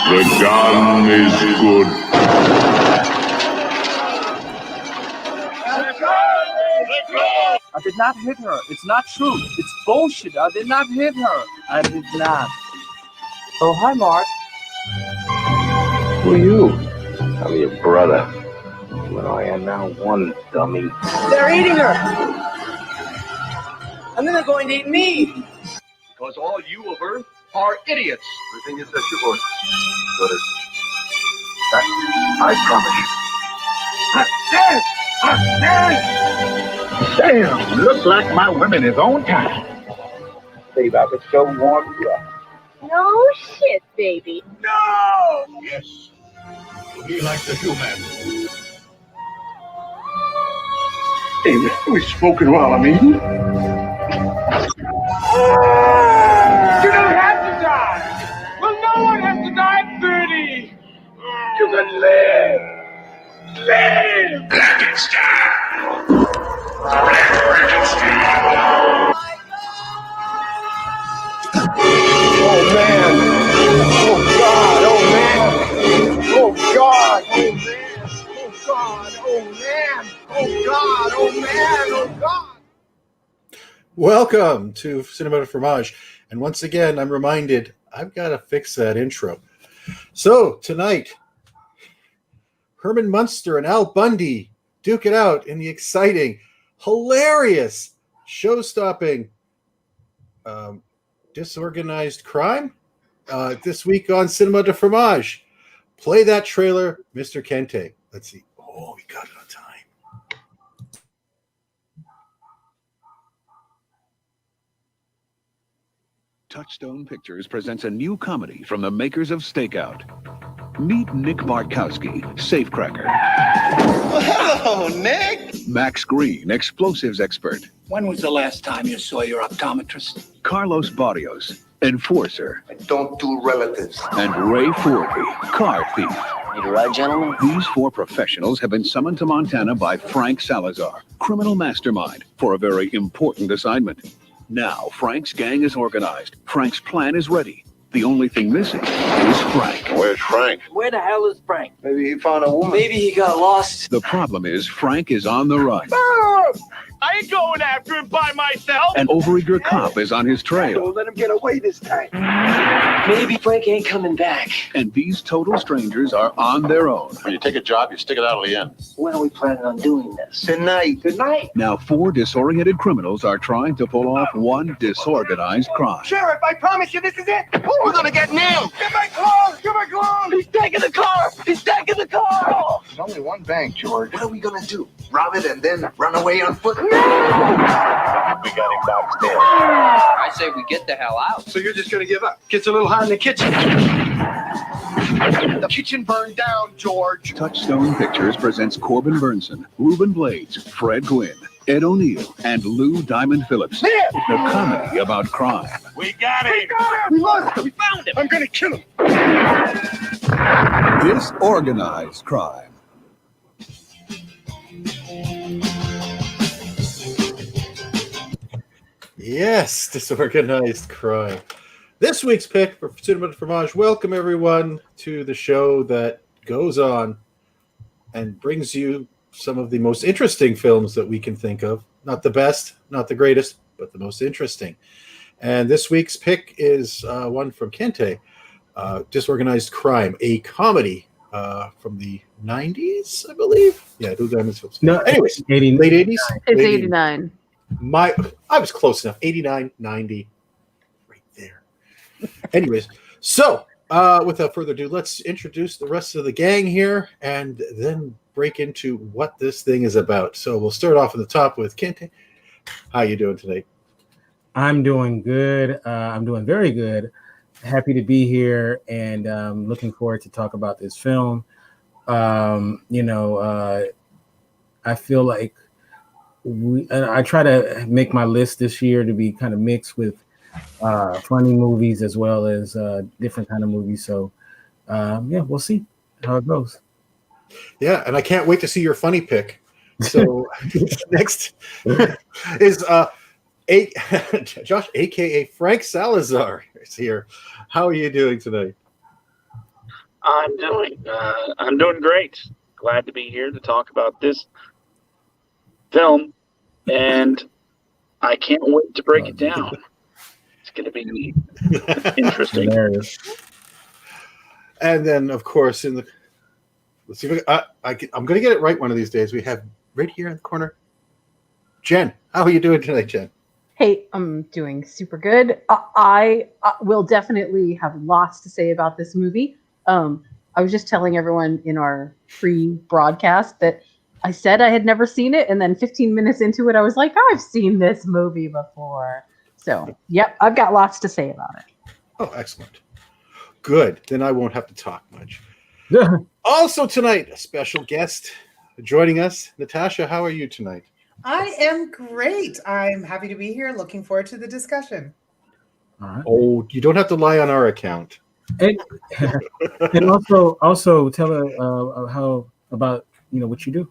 The gun is good. I did not hit her. It's not true. It's bullshit. I did not hit her. I did not. Oh, hi, Mark. Who are you? I'm your brother. Well, I am now one dummy. They're eating her. And then they're going to eat me. Because all you of Earth are idiots. Everything you said you would. Good as that, I promise you. Damn, looks like my women is on time. Babe, I could so warm you up. No shit, baby. No! Yes. He likes the human. Hey, we've spoken well, I mean. You don't have to die. Well, no one has to die at 30. You can live. Live! Blackenstein! Oh, man. Oh, God. Oh, man. Oh, God. Oh, man. Oh, God. Oh, man. Oh, God. Oh, man. Oh, God. Welcome to Cinema de Fromage. And once again, I'm reminded I've got to fix that intro. So tonight, Herman Munster and Al Bundy duke it out in the exciting, hilarious, show-stopping Disorganized Crime this week on Cinema de Fromage. Play that trailer, Mr. Kinte. Let's see. Oh, we got it on time. Touchstone Pictures presents a new comedy from the makers of Stakeout. Meet Nick Bartkowski, safecracker. Well, hello, Nick. Max Green, explosives expert. When was the last time you saw your optometrist? Carlos Barrios, enforcer. I don't do relatives. And Ray Forby, car thief. Need a ride, gentlemen? These four professionals have been summoned to Montana by Frank Salazar, criminal mastermind, for a very important assignment. Now, Frank's gang is organized. Frank's plan is ready. The only thing missing is Frank. Where's Frank? Where the hell is Frank? Maybe he found a woman. Maybe he got lost. The problem is Frank is on the run. I ain't going after him by myself. An overeager cop is on his trail. Don't let him get away this time. Maybe Frank ain't coming back. And these total strangers are on their own. When you take a job, you stick it out to the end. When are we planning on doing this? Tonight. Good night. Now, four disoriented criminals are trying to pull off one disorganized crime. Sheriff, I promise you this is it. We're gonna get nailed. Get my clothes! Get my clothes! He's taking the car! He's taking the car! There's only one bank, George. What are we gonna do? Rob it and then run away on foot? We got him boxed in. I say we get the hell out. So you're just gonna give up? Gets a little hot in the kitchen. The kitchen burned down, George. Touchstone Pictures presents Corbin Bernsen, Reuben Blades, Fred Gwynn, Ed O'Neill, and Lou Diamond Phillips. The comedy about crime. We got him! We lost him. We found him. I'm gonna kill him. Disorganized Crime. Yes, Disorganized Crime. This week's pick for Cinema de Fromage. Welcome, everyone, to the show that goes on and brings you some of the most interesting films that we can think of. Not the best, not the greatest, but the most interesting. And this week's pick is one from Kinte, Disorganized Crime, a comedy from the 90s, I believe. Yeah, Lou Diamond Films. No, anyways, 80, late 80s. It's Late 89. I was close enough. 89, 90, right there. Anyways, so without further ado, let's introduce the rest of the gang here and then break into what this thing is about. So we'll start off at the top with Kinte. How you doing tonight? I'm doing good. I'm doing very good. Happy to be here and looking forward to talk about this film. I feel like I try to make my list this year to be kind of mixed with funny movies as well as different kind of movies. So, we'll see how it goes. Yeah, and I can't wait to see your funny pick. So next is Josh, aka Frank Salazar, is here. How are you doing tonight? I'm doing great. Glad to be here to talk about this film, and I can't wait to break it down. It's going to be interesting. Hilarious. And then, of course, let's see if I'm going to get it right one of these days. We have right here in the corner, Jen. How are you doing tonight, Jen? Hey, I'm doing super good. I will definitely have lots to say about this movie. I was just telling everyone in our pre-broadcast that I said I had never seen it, and then 15 minutes into it, I was like, I've seen this movie before. So, yep, I've got lots to say about it. Oh, excellent. Good. Then I won't have to talk much. Also tonight, a special guest joining us. Natasha, how are you tonight? I am great. I'm happy to be here. Looking forward to the discussion. All right. Oh, you don't have to lie on our account. And also tell her how about what you do.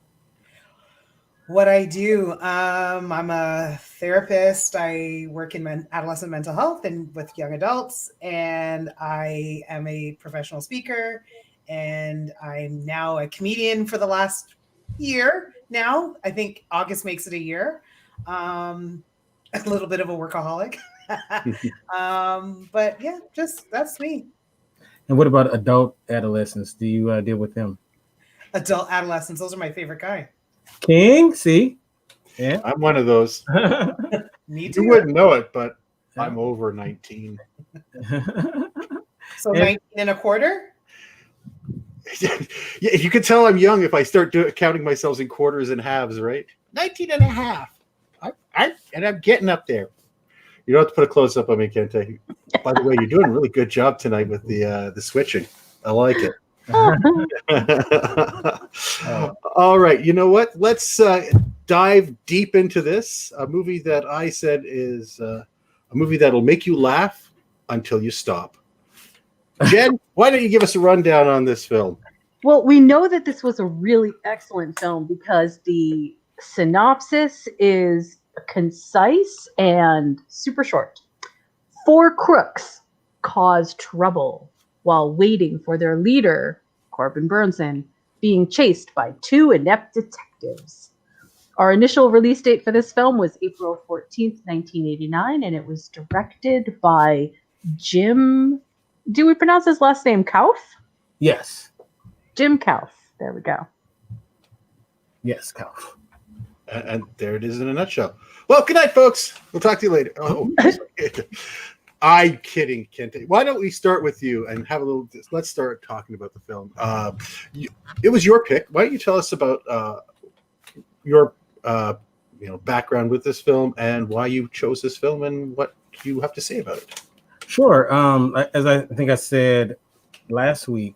What I do, I'm a therapist. I work in adolescent mental health and with young adults, and I am a professional speaker, and I'm now a comedian for the last year now. I think August makes it a year. A little bit of a workaholic. But yeah, just that's me. And what about adult adolescents? Do you deal with them? Adult adolescents, those are my favorite kind. King, see? Yeah. I'm one of those. Me too. You wouldn't know it, but I'm over 19. So 19 and a quarter? Yeah, you can tell I'm young if I start counting myself in quarters and halves, right? 19 and a half. I'm getting up there. You don't have to put a close up on me, Kinte. By the way, you're doing a really good job tonight with the switching. I like it. All right. You know what? Let's dive deep into this. A movie that I said is a movie that'll make you laugh until you stop. Jen, why don't you give us a rundown on this film? Well, we know that this was a really excellent film because the synopsis is concise and super short. 4 crooks cause trouble while waiting for their leader, Corbin Bernsen, being chased by 2 inept detectives. Our initial release date for this film was April 14th, 1989, and it was directed by Jim. Do we pronounce his last name Kouf? Yes. Jim Kouf. There we go. Yes, Kouf. And there it is in a nutshell. Well, good night, folks. We'll talk to you later. Oh, I'm kidding, Kinte. Why don't we start with you and have a little? Let's start talking about the film. It was your pick. Why don't you tell us about your background with this film and why you chose this film and what you have to say about it? Sure. As I think I said last week,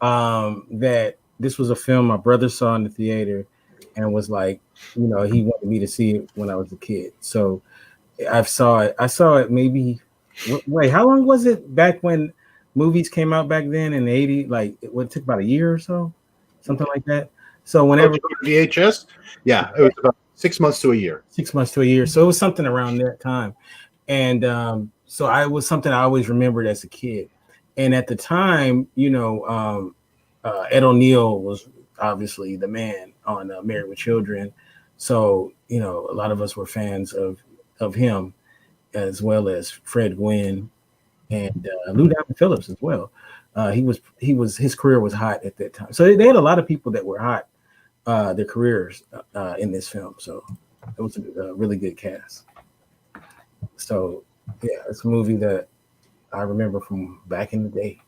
that this was a film my brother saw in the theater and was like, he wanted me to see it when I was a kid. So I saw it maybe. Wait, how long was it back when movies came out back then in the 80s? Like, it took about a year or so, something like that. So whenever VHS, yeah, it was about 6 months to a year. 6 months to a year. So it was something around that time, and so it was something I always remembered as a kid. And at the time, Ed O'Neill was obviously the man on Married with Children. So a lot of us were fans of him, as well as Fred Gwynn and Lou Diamond Phillips as well. his career was hot at that time. So they had a lot of people that were hot, their careers in this film. So it was a really good cast. So yeah, it's a movie that I remember from back in the day.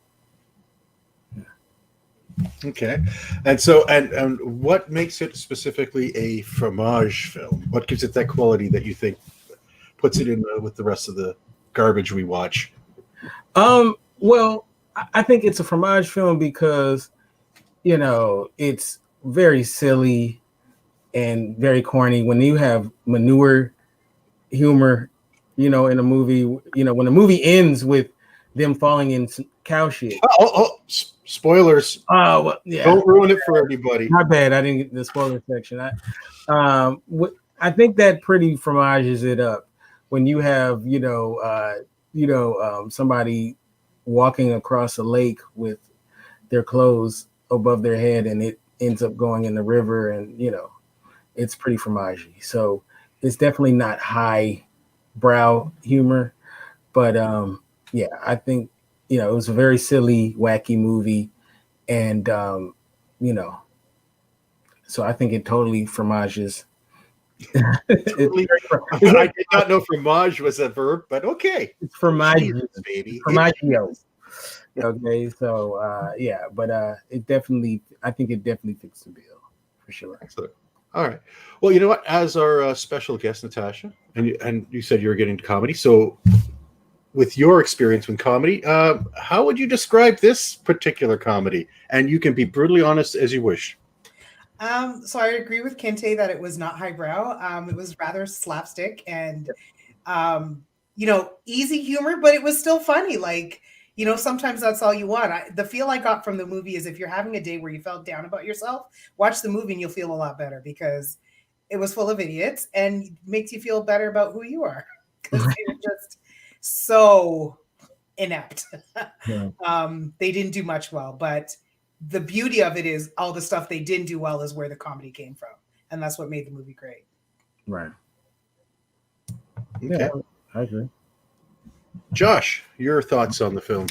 Okay, and so and what makes it specifically a Fromage film? What gives it that quality that you think puts it in with the rest of the garbage we watch? Well, I think it's a Fromage film because, it's very silly and very corny. When you have manure humor, in a movie, when the movie ends with them falling in cow shit. Spoilers. Oh, well, yeah. Don't ruin it for everybody. My bad. I didn't get the spoiler section. I think that pretty Fromages it up when you have, somebody walking across a lake with their clothes above their head and it ends up going in the river, and it's pretty Fromage. So it's definitely not high brow humor, but yeah, I think it was a very silly, wacky movie, and so I think it totally Fromages. Totally. I did not know fromage was a verb, but okay. It's Fromage, baby. Formaggio. Okay, so yeah, but I think it definitely fits the bill for sure. Excellent. All right. Well, you know what? As our special guest, Natasha, and you said you were getting into comedy, so with your experience with comedy, how would you describe this particular comedy? And you can be brutally honest as you wish. So I agree with Kinte that it was not highbrow. It was rather slapstick and, easy humor, but it was still funny. Like, sometimes that's all you want. The feel I got from the movie is if you're having a day where you felt down about yourself, watch the movie and you'll feel a lot better because it was full of idiots and makes you feel better about who you are because they were just so inept. Yeah. They didn't do much well, but the beauty of it is all the stuff they didn't do well is where the comedy came from. And that's what made the movie great. Right. Okay. Yeah, I agree. Josh, your thoughts on the film?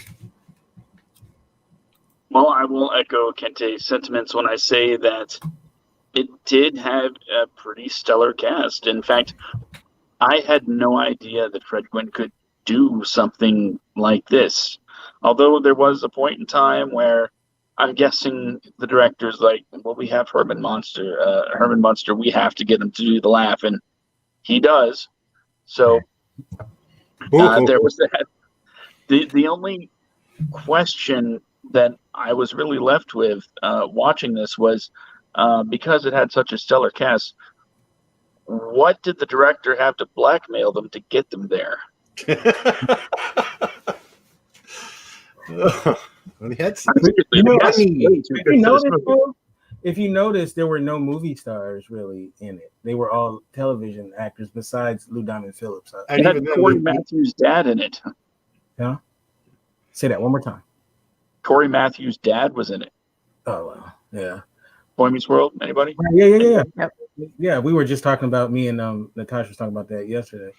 Well, I will echo Kente's sentiments when I say that it did have a pretty stellar cast. In fact, I had no idea that Fred Gwynne could do something like this. Although there was a point in time where I'm guessing the director's like, well, we have Herman Munster, we have to get him to do the laugh, and he does. So there was that. The only question that I was really left with watching this was because it had such a stellar cast, what did the director have to blackmail them to get them there? If you notice, there were no movie stars really in it. They were all television actors besides Lou Diamond Phillips. It had Corey Matthews' dad in it. Yeah. Say that one more time. Corey Matthews' dad was in it. Oh, wow. Yeah. Boy Meets World, anybody? Yeah. Yep. Yeah, we were just talking about, me and Natasha was talking about that yesterday.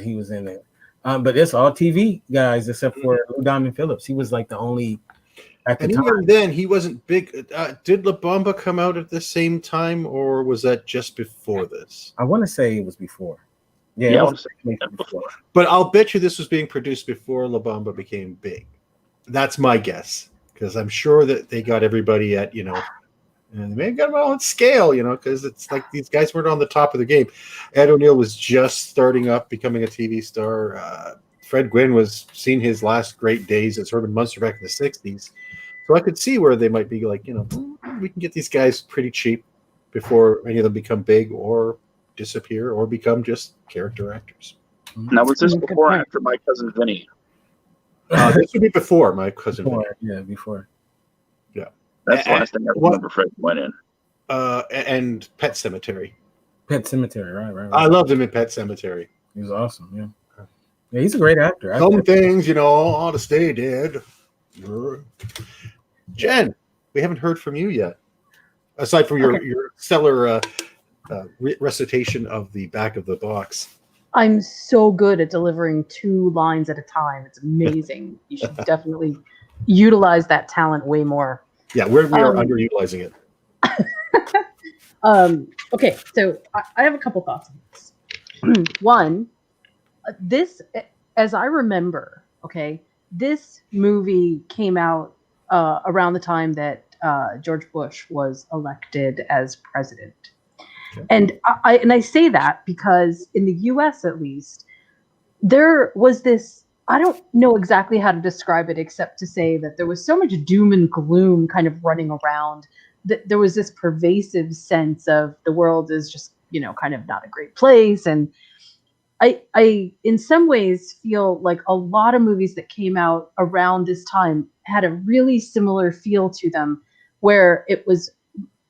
He was in it. But it's all TV guys except for Lou Diamond Phillips. He was like the only at the time. Even then, he wasn't big. Did La Bamba come out at the same time, or was that just before this? I want to say it was before. Yeah, I want to say before. But I'll bet you this was being produced before La Bamba became big. That's my guess, because I'm sure that they got everybody at, and they may have got them all on scale, because it's like these guys weren't on the top of the game. Ed O'Neill was just starting up, becoming a TV star. Fred Gwynne was seeing his last great days as Herman Munster back in the 60s. So I could see where they might be like, we can get these guys pretty cheap before any of them become big or disappear or become just character actors. Now, was this before or after My Cousin Vinny? This would be before My Cousin Vinny. Yeah, before. Yeah. That's the last thing I remember Fred went in. And Pet Sematary. Pet Sematary, right. I loved him in Pet Sematary. He was awesome, yeah. Yeah, he's a great actor. Some things, ought to stay dead. Jen, we haven't heard from you yet. Aside from your stellar recitation of the back of the box. I'm so good at delivering 2 lines at a time. It's amazing. You should definitely utilize that talent way more. Yeah, we are underutilizing it. Okay, so I have a couple thoughts on this. One, this, as I remember, okay, this movie came out around the time that George Bush was elected as president. Okay. And I say that because in the U.S. at least, there was this, I don't know exactly how to describe it except to say that there was so much doom and gloom kind of running around that there was this pervasive sense of the world is just, kind of not a great place. And I in some ways feel like a lot of movies that came out around this time had a really similar feel to them, where it was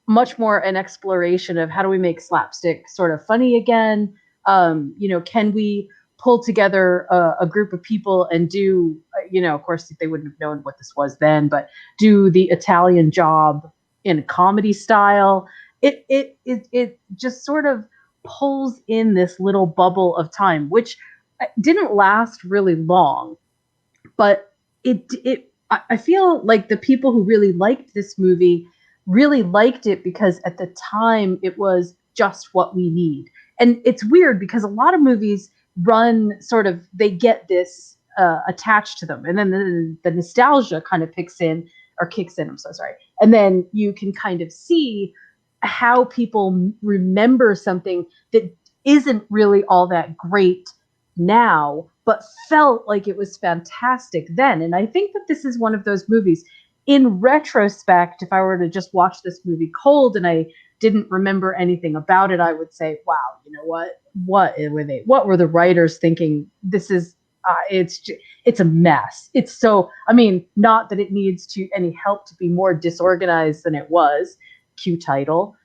much more an exploration of how do we make slapstick sort of funny again? Can we pull together a group of people and do, of course they wouldn't have known what this was then, but do the Italian Job in a comedy style. It just sort of pulls in this little bubble of time, which didn't last really long, but I feel like the people who really liked this movie really liked it because at the time it was just what we need. And it's weird because a lot of movies run sort of, they get this attached to them, and then the nostalgia kind of kicks in. I'm so sorry. And then you can kind of see how people remember something that isn't really all that great now, but felt like it was fantastic then. And I think that this is one of those movies. In retrospect, if I were to just watch this movie cold and I didn't remember anything about it, I would say, wow, you know what? What were the writers thinking? This is it's a mess. It's so, not that it needs any help to be more disorganized than it was, cue title,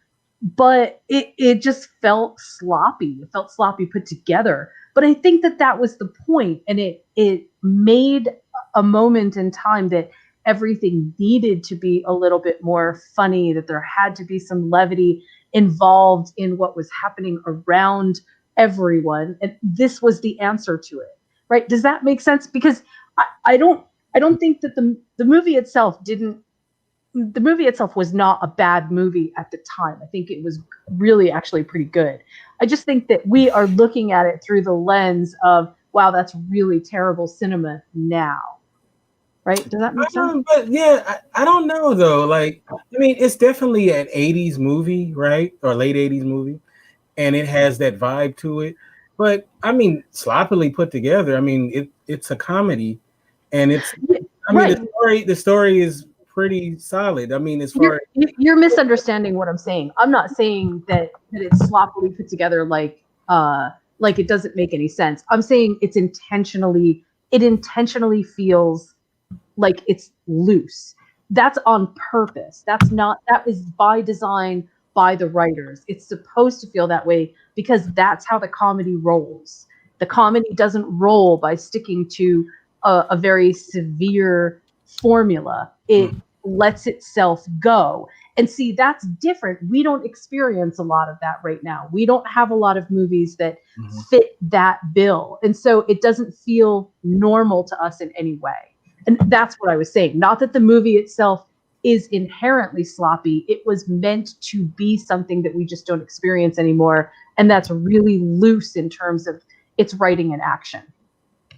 but it just felt sloppy. It felt sloppy put together. But I think that was the point, and it made a moment in time that everything needed to be a little bit more funny, that there had to be some levity involved in what was happening around everyone, and this was the answer to it. Right? Does that make sense? Because I don't think that the movie itself was not a bad movie at the time. I think it was really actually pretty good. I just think that we are looking at it through the lens of, wow, that's really terrible cinema now. Right? Does that make sense? But yeah, I don't know though. Like, it's definitely an 80s movie, right? Or late 80s movie. And it has that vibe to it. But sloppily put together. It's a comedy, and it's. Right. The story is pretty solid. As far you're misunderstanding what I'm saying. I'm not saying that it's sloppily put together like it doesn't make any sense. I'm saying it intentionally feels like it's loose. That's on purpose. That is by design. By the writers. It's supposed to feel that way because that's how the comedy rolls. The comedy doesn't roll by sticking to a very severe formula. It lets itself go. And see, that's different. We don't experience a lot of that right now. We don't have a lot of movies that fit that bill. And so it doesn't feel normal to us in any way. And that's what I was saying. Not that the movie itself is inherently sloppy. It was meant to be something that we just don't experience anymore. And that's really loose in terms of its writing and action.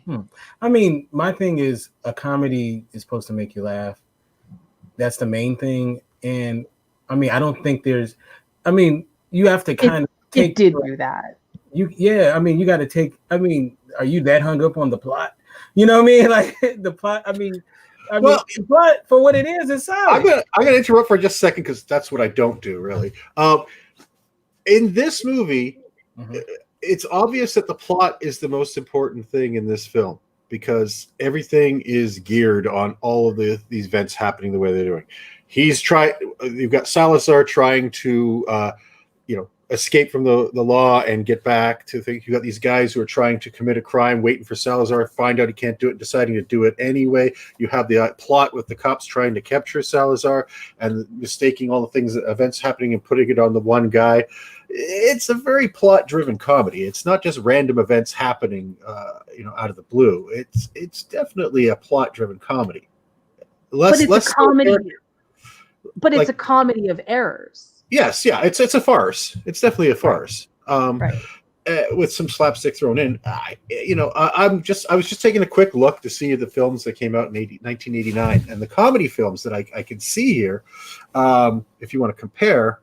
My thing is, a comedy is supposed to make you laugh. That's the main thing. And I don't think there's, you have to kind of take. It did do that. You got to take, are you that hung up on the plot? You know what I mean? Like the plot, but for what it is, it's solid. I'm gonna interrupt for just a second because that's what I don't do really. In this movie, it's obvious that the plot is the most important thing in this film because everything is geared on all of these events happening the way they're doing. You've got Salazar trying to, escape from the law and get back to think. You got these guys who are trying to commit a crime, waiting for Salazar, find out he can't do it, deciding to do it anyway. You have the plot with the cops trying to capture Salazar and mistaking all the events happening and putting it on the one guy. It's a very plot-driven comedy. It's not just random events happening, out of the blue. It's definitely a plot-driven comedy. But it's a comedy. But it's Like- a comedy of errors. Yes, yeah, it's a farce. It's definitely a farce. Right. With some slapstick thrown in. I was just taking a quick look to see the films that came out in 1989 and the comedy films that I can see here. If you want to compare,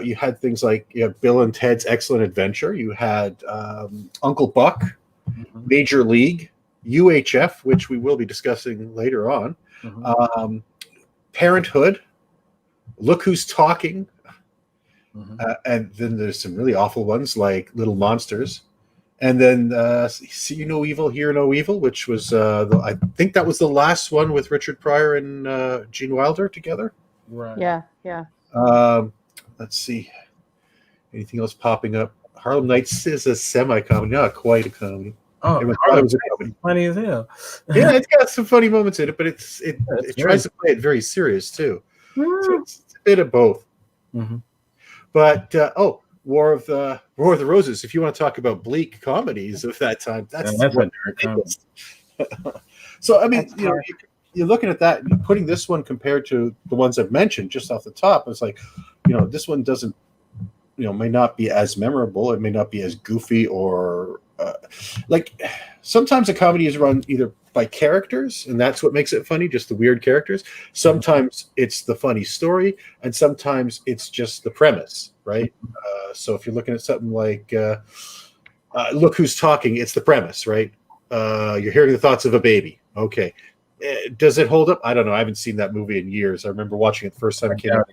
you had things like Bill and Ted's Excellent Adventure. You had Uncle Buck, Major League, UHF, which we will be discussing later on, Parenthood, Look Who's Talking, and then there's some really awful ones like Little Monsters, and then See No Evil, Hear No Evil, which was I think that was the last one with Richard Pryor and Gene Wilder together. Right. Yeah. Let's see, anything else popping up? Harlem Nights is a semi-comedy, not quite a comedy. Oh, Everyone thought it was a comedy. Funny as hell. Yeah, it's got some funny moments in it, but it it's tries to play it very serious too. Mm. So it's a bit of both. Mhm. But War of the Roses. If you want to talk about bleak comedies of that time, that's a what dark comedy. So I mean, you're looking at that, and putting this one compared to the ones I've mentioned just off the top. It's like, this one doesn't, may not be as memorable. It may not be as goofy or like sometimes a comedy is run either by characters, and that's what makes it funny, just the weird characters. Sometimes it's the funny story, and sometimes it's just the premise, right? So if you're looking at something like Look Who's Talking, it's the premise, right? You're hearing the thoughts of a baby. Okay. Does it hold up? I don't know. I haven't seen that movie in years. I remember watching it the first time it came out.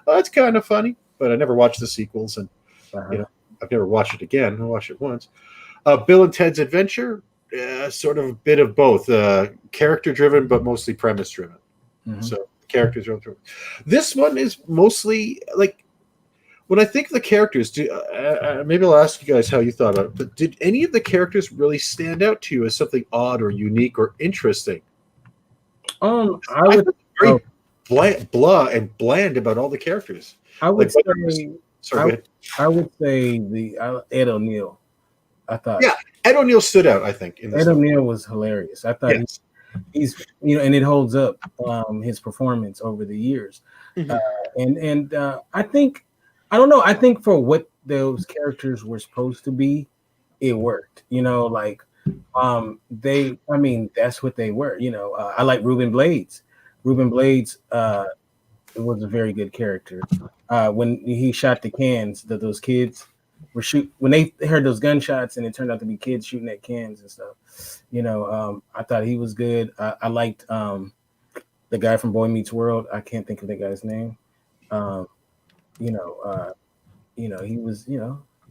Oh, it's kind of funny, but I never watched the sequels, and I've never watched it again. I watched it once. Bill and Ted's Adventure, sort of a bit of both, character-driven, but mostly premise-driven. So characters are driven. This one is mostly like, when I think of the characters, maybe I'll ask you guys how you thought about it, but did any of the characters really stand out to you as something odd or unique or interesting? I would very bland about all the characters. I would Like, say sorry, go ahead. I would say the Ed O'Neill. I thought Ed O'Neill stood out, I think. In this Ed O'Neill was hilarious. I thought he's and it holds up his performance over the years. And I think, I don't know, I think for what those characters were supposed to be, it worked. That's what they were. I like Ruben Blades. Ruben Blades was a very good character. When he shot the cans, those kids were when they heard those gunshots and it turned out to be kids shooting at cans and stuff. I thought he was good. I liked the guy from Boy Meets World. I can't think of the guy's name. He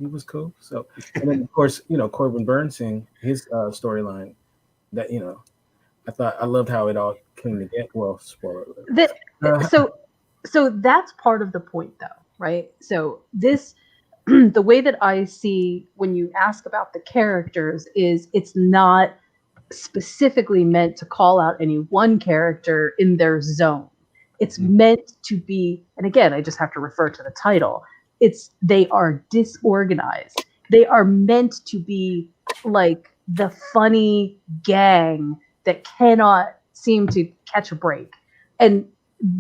was cool. So, and then of course, Corbin Bernsen, his storyline, that I loved how it all came together. Well, spoiler alert. So that's part of the point, though, right? So this, the way that I see when you ask about the characters is it's not specifically meant to call out any one character in their zone. It's meant to be, and again, I just have to refer to the title. They are disorganized. They are meant to be like the funny gang that cannot seem to catch a break. And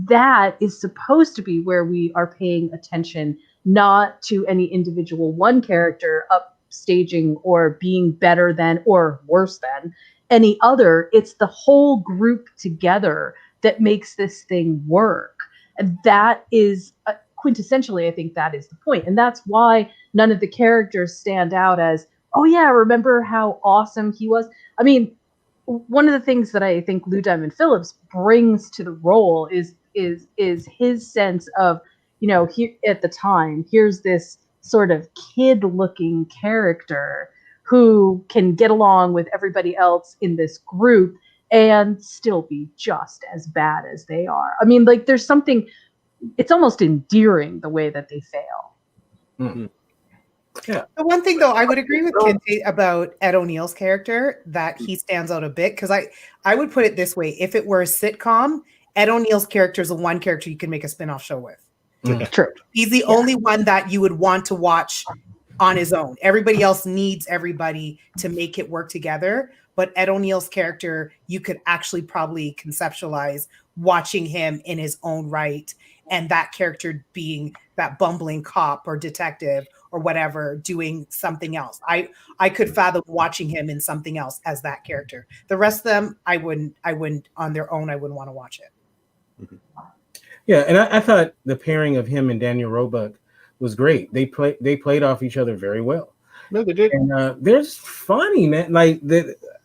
that is supposed to be where we are paying attention, not to any individual one character upstaging or being better than or worse than any other. It's the whole group together that makes this thing work. And that is quintessentially, I think that is the point. And that's why none of the characters stand out as, oh yeah, remember how awesome he was? I mean, one of the things that I think Lou Diamond Phillips brings to the role is his sense of, here at the time, here's this sort of kid-looking character who can get along with everybody else in this group and still be just as bad as they are. I mean, like, there's something, it's almost endearing the way that they fail. Mm-hmm. Yeah. The one thing, though, I would agree with Kinte about Ed O'Neill's character, that he stands out a bit, because I would put it this way. If it were a sitcom, Ed O'Neill's character is the one character you could make a spin-off show with. True. He's the only one that you would want to watch on his own. Everybody else needs everybody to make it work together. But Ed O'Neill's character, you could actually probably conceptualize watching him in his own right, and that character being that bumbling cop or detective or whatever doing something else. I could fathom watching him in something else as that character. The rest of them, I wouldn't on their own. I wouldn't want to watch it. Yeah, and I thought the pairing of him and Daniel Roebuck was great. They played off each other very well. No, they did. And they're just funny, man. Like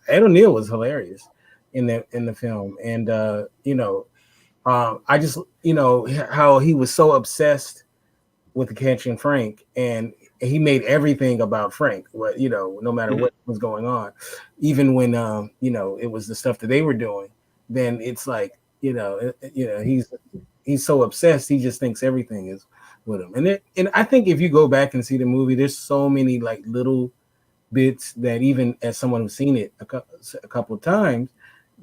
Ed O'Neill was hilarious in the film, and I just how he was so obsessed with catching Frank, and he made everything about Frank. No matter what was going on, even when it was the stuff that they were doing, then it's like he's so obsessed, he just thinks everything is with him. And I think if you go back and see the movie, there's so many like little bits that even as someone who's seen it a couple of times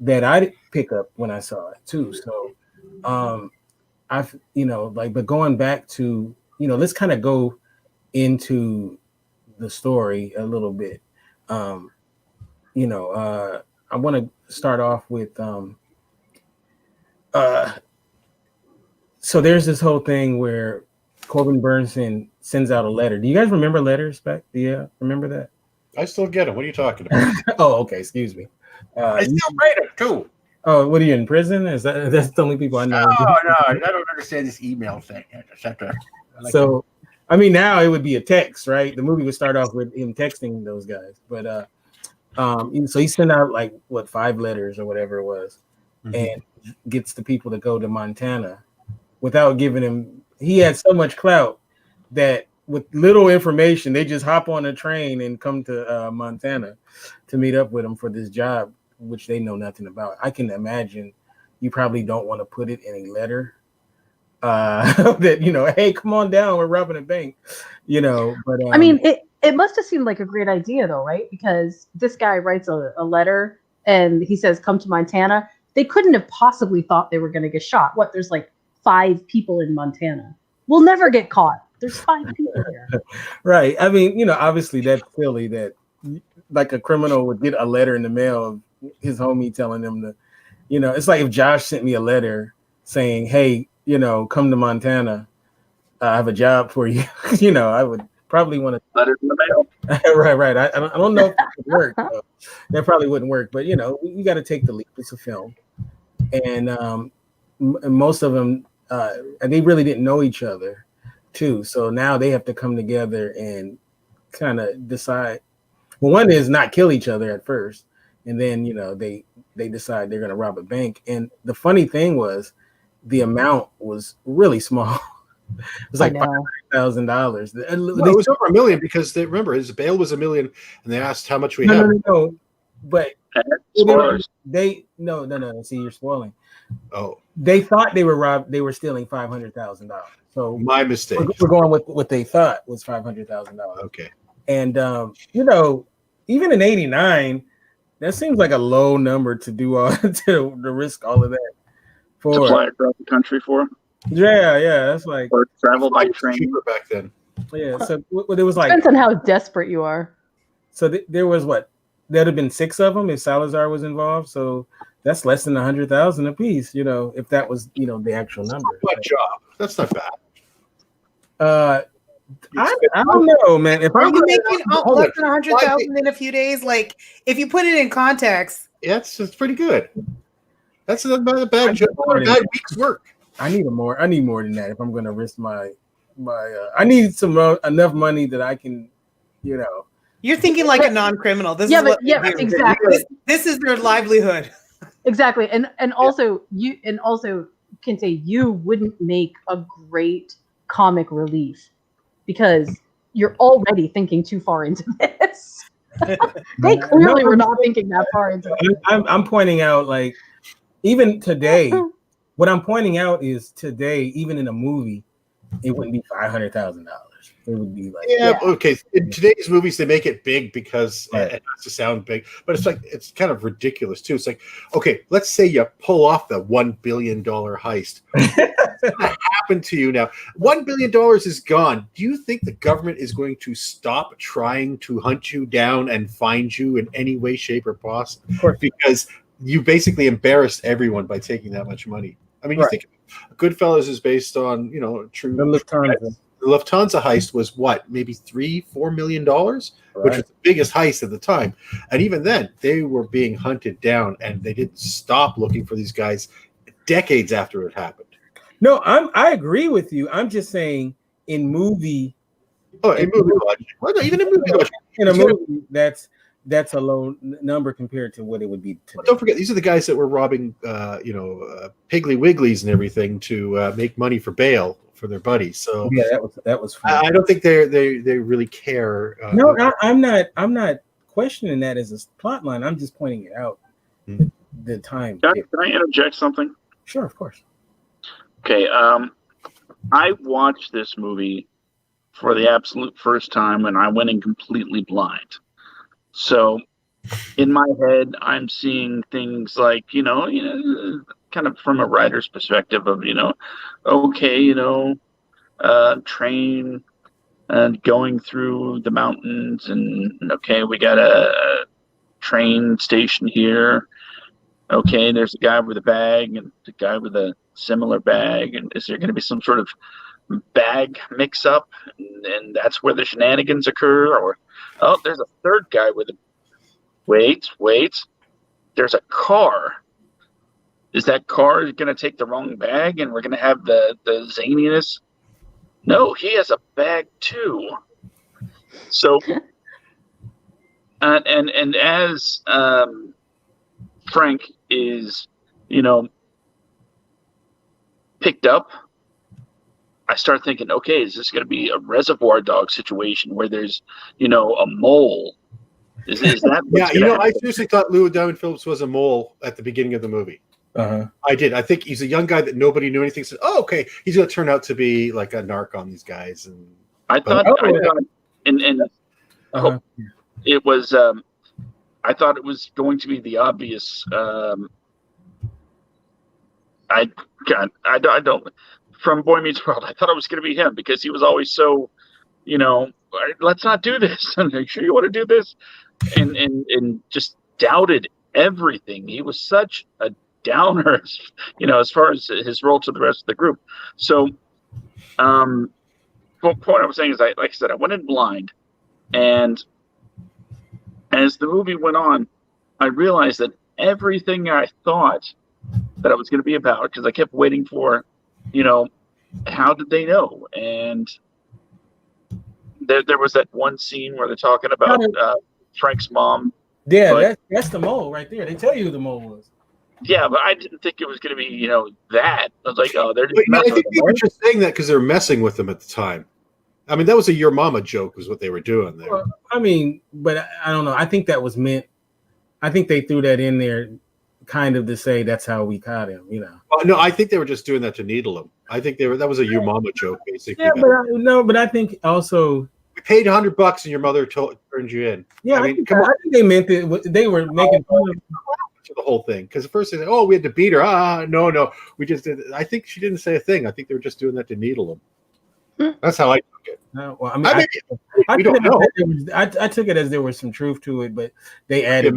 that I pick up when I saw it too. So but going back to let's kind of go into the story a little bit. I want to start off with so there's this whole thing where Corbin Bernsen sends out a letter. Do you guys remember letters back? Yeah, remember that? I still get them. What are you talking about? Oh, okay. Excuse me. I still write it too. Oh, what are you in prison? That's the only people I know? No, I don't understand this email thing. I just have to. So, I mean, now it would be a text, right? The movie would start off with him texting those guys, but so he sent out like 5 letters or whatever it was, and gets the people to go to Montana without giving him. He had so much clout that with little information, they just hop on a train and come to Montana to meet up with him for this job, which they know nothing about. I can imagine you probably don't want to put it in a letter that, hey, come on down, we're robbing a bank, but I mean, it must have seemed like a great idea though, right? Because this guy writes a letter and he says, come to Montana. They couldn't have possibly thought they were going to get shot. There's like 5 people in Montana. We'll never get caught. There's 5 people here. Right. I mean, obviously that's silly that like a criminal would get a letter in the mail of his homie telling them to, it's like if Josh sent me a letter saying, hey, come to Montana. I have a job for you. I would probably want to letter in the mail. Right. I don't know if it would work. That probably wouldn't work, but you got to take the leap. It's a film. And most of them, and they really didn't know each other too. So now they have to come together and kind of decide. Well, one is not kill each other at first. And then, they decide they're going to rob a bank. And the funny thing was the amount was really small. It was like $500,000. It was over $1 million because remember his bail was $1 million and they asked how much we have. No. But Spoilers. No. See, you're spoiling. Oh, they thought they were robbed. They were stealing $500,000. So my mistake. We're going with what they thought was $500,000. Okay. And even in '89, that seems like a low number to do all to risk all of that for. To fly across the country for. Yeah, that's like or travel by train. Cheaper back then. Yeah, so it was like depends on how desperate you are. So there was there'd have been 6 of them if Salazar was involved. So that's less than 100,000 a piece. If that was the actual number. My job. That's not bad. I don't know, man. If Are I'm you making less than 100,000 in a few days? Like, if you put it in context, it's pretty good. That's not a bad job. A bad week's work. I need more than that if I'm going to risk my. I need enough money that I can, You're thinking like a non-criminal. This is what exactly. This is their livelihood. Exactly, and also Kinte, you wouldn't make a great comic relief because you're already thinking too far into this. They clearly were not thinking that far into it. I'm pointing out, like, even today, what I'm pointing out is today, even in a movie, it wouldn't be $500,000. It would be like, okay. In today's movies, they make it big because it has to sound big, but it's kind of ridiculous too. It's like, okay, let's say you pull off the $1 billion heist. What's going to happen to you now? $1 billion is gone. Do you think the government is going to stop trying to hunt you down and find you in any way, shape, or possible? Because you basically embarrassed everyone by taking that much money. I mean, you think Goodfellas is based on, you know, true. The Lufthansa. The Lufthansa heist was what, maybe $3-4 million, which was the biggest heist at the time. And even then, they were being hunted down, and they didn't stop looking for these guys decades after it happened. No, I agree with you. I'm just saying in movie. Oh, in movie logic. Well, no, even in movie logic. In a movie, that's a low number compared to what it would be today. But don't forget, these are the guys that were robbing, Piggly Wigglies and everything to make money for bail for their buddies. So yeah, that was fun. I don't think they really care. No, I'm not questioning that as a plot line. I'm just pointing it out. The time. Can I interject something? Sure, of course. Okay. I watched this movie for the absolute first time, and I went in completely blind. So in my head, I'm seeing things like, kind of from a writer's perspective of, train going through the mountains, and okay, we got a train station here. Okay, there's a guy with a bag and a guy with a similar bag, and is there going to be some sort of bag mix-up, and that's where the shenanigans occur? Or, oh, there's a third guy with a... Wait. There's a car. Is that car going to take the wrong bag, and we're going to have the zaniness? No, he has a bag too. So, and as Frank is, picked up, I start thinking, okay, is this going to be a Reservoir Dog situation where there's, a mole? Is that? Yeah, I seriously thought Lou Diamond Phillips was a mole at the beginning of the movie. I did. I think he's a young guy that nobody knew anything. Said, "Oh, okay, he's going to turn out to be like a narc on these guys." And it was. I thought it was going to be the obvious. I don't. From Boy Meets World, I thought it was going to be him because he was always so, let's not do this. Are you sure you want to do this? And just doubted everything. He was such a downer, as far as his role to the rest of the group. So, the point I was saying is, like I said, I went in blind, and as the movie went on, I realized that everything I thought that it was going to be about, because I kept waiting for, how did they know? And there was that one scene where they're talking about Frank's mom. Yeah, that's the mole right there. They tell you who the mole was. Yeah, but I didn't think it was going to be, that. I was like, oh, they're just I think they were just saying that because they were messing with them at the time. I mean, that was a Your Mama joke was what they were doing there. Well, I mean, but I don't know. I think that was meant. I think they threw that in there kind of to say that's how we caught him, Well, no, I think they were just doing that to needle him. I think that was a Your Mama joke, basically. Yeah, but I think also we paid $100 and your mother turned you in. Yeah, I think they meant that they were making fun of the whole thing, because at first they said, "Oh, we had to beat her." No, we just did. I think she didn't say a thing. I think they were just doing that to needle him. That's how I took it. No, well, I don't know. I took it as there was some truth to it, but they added,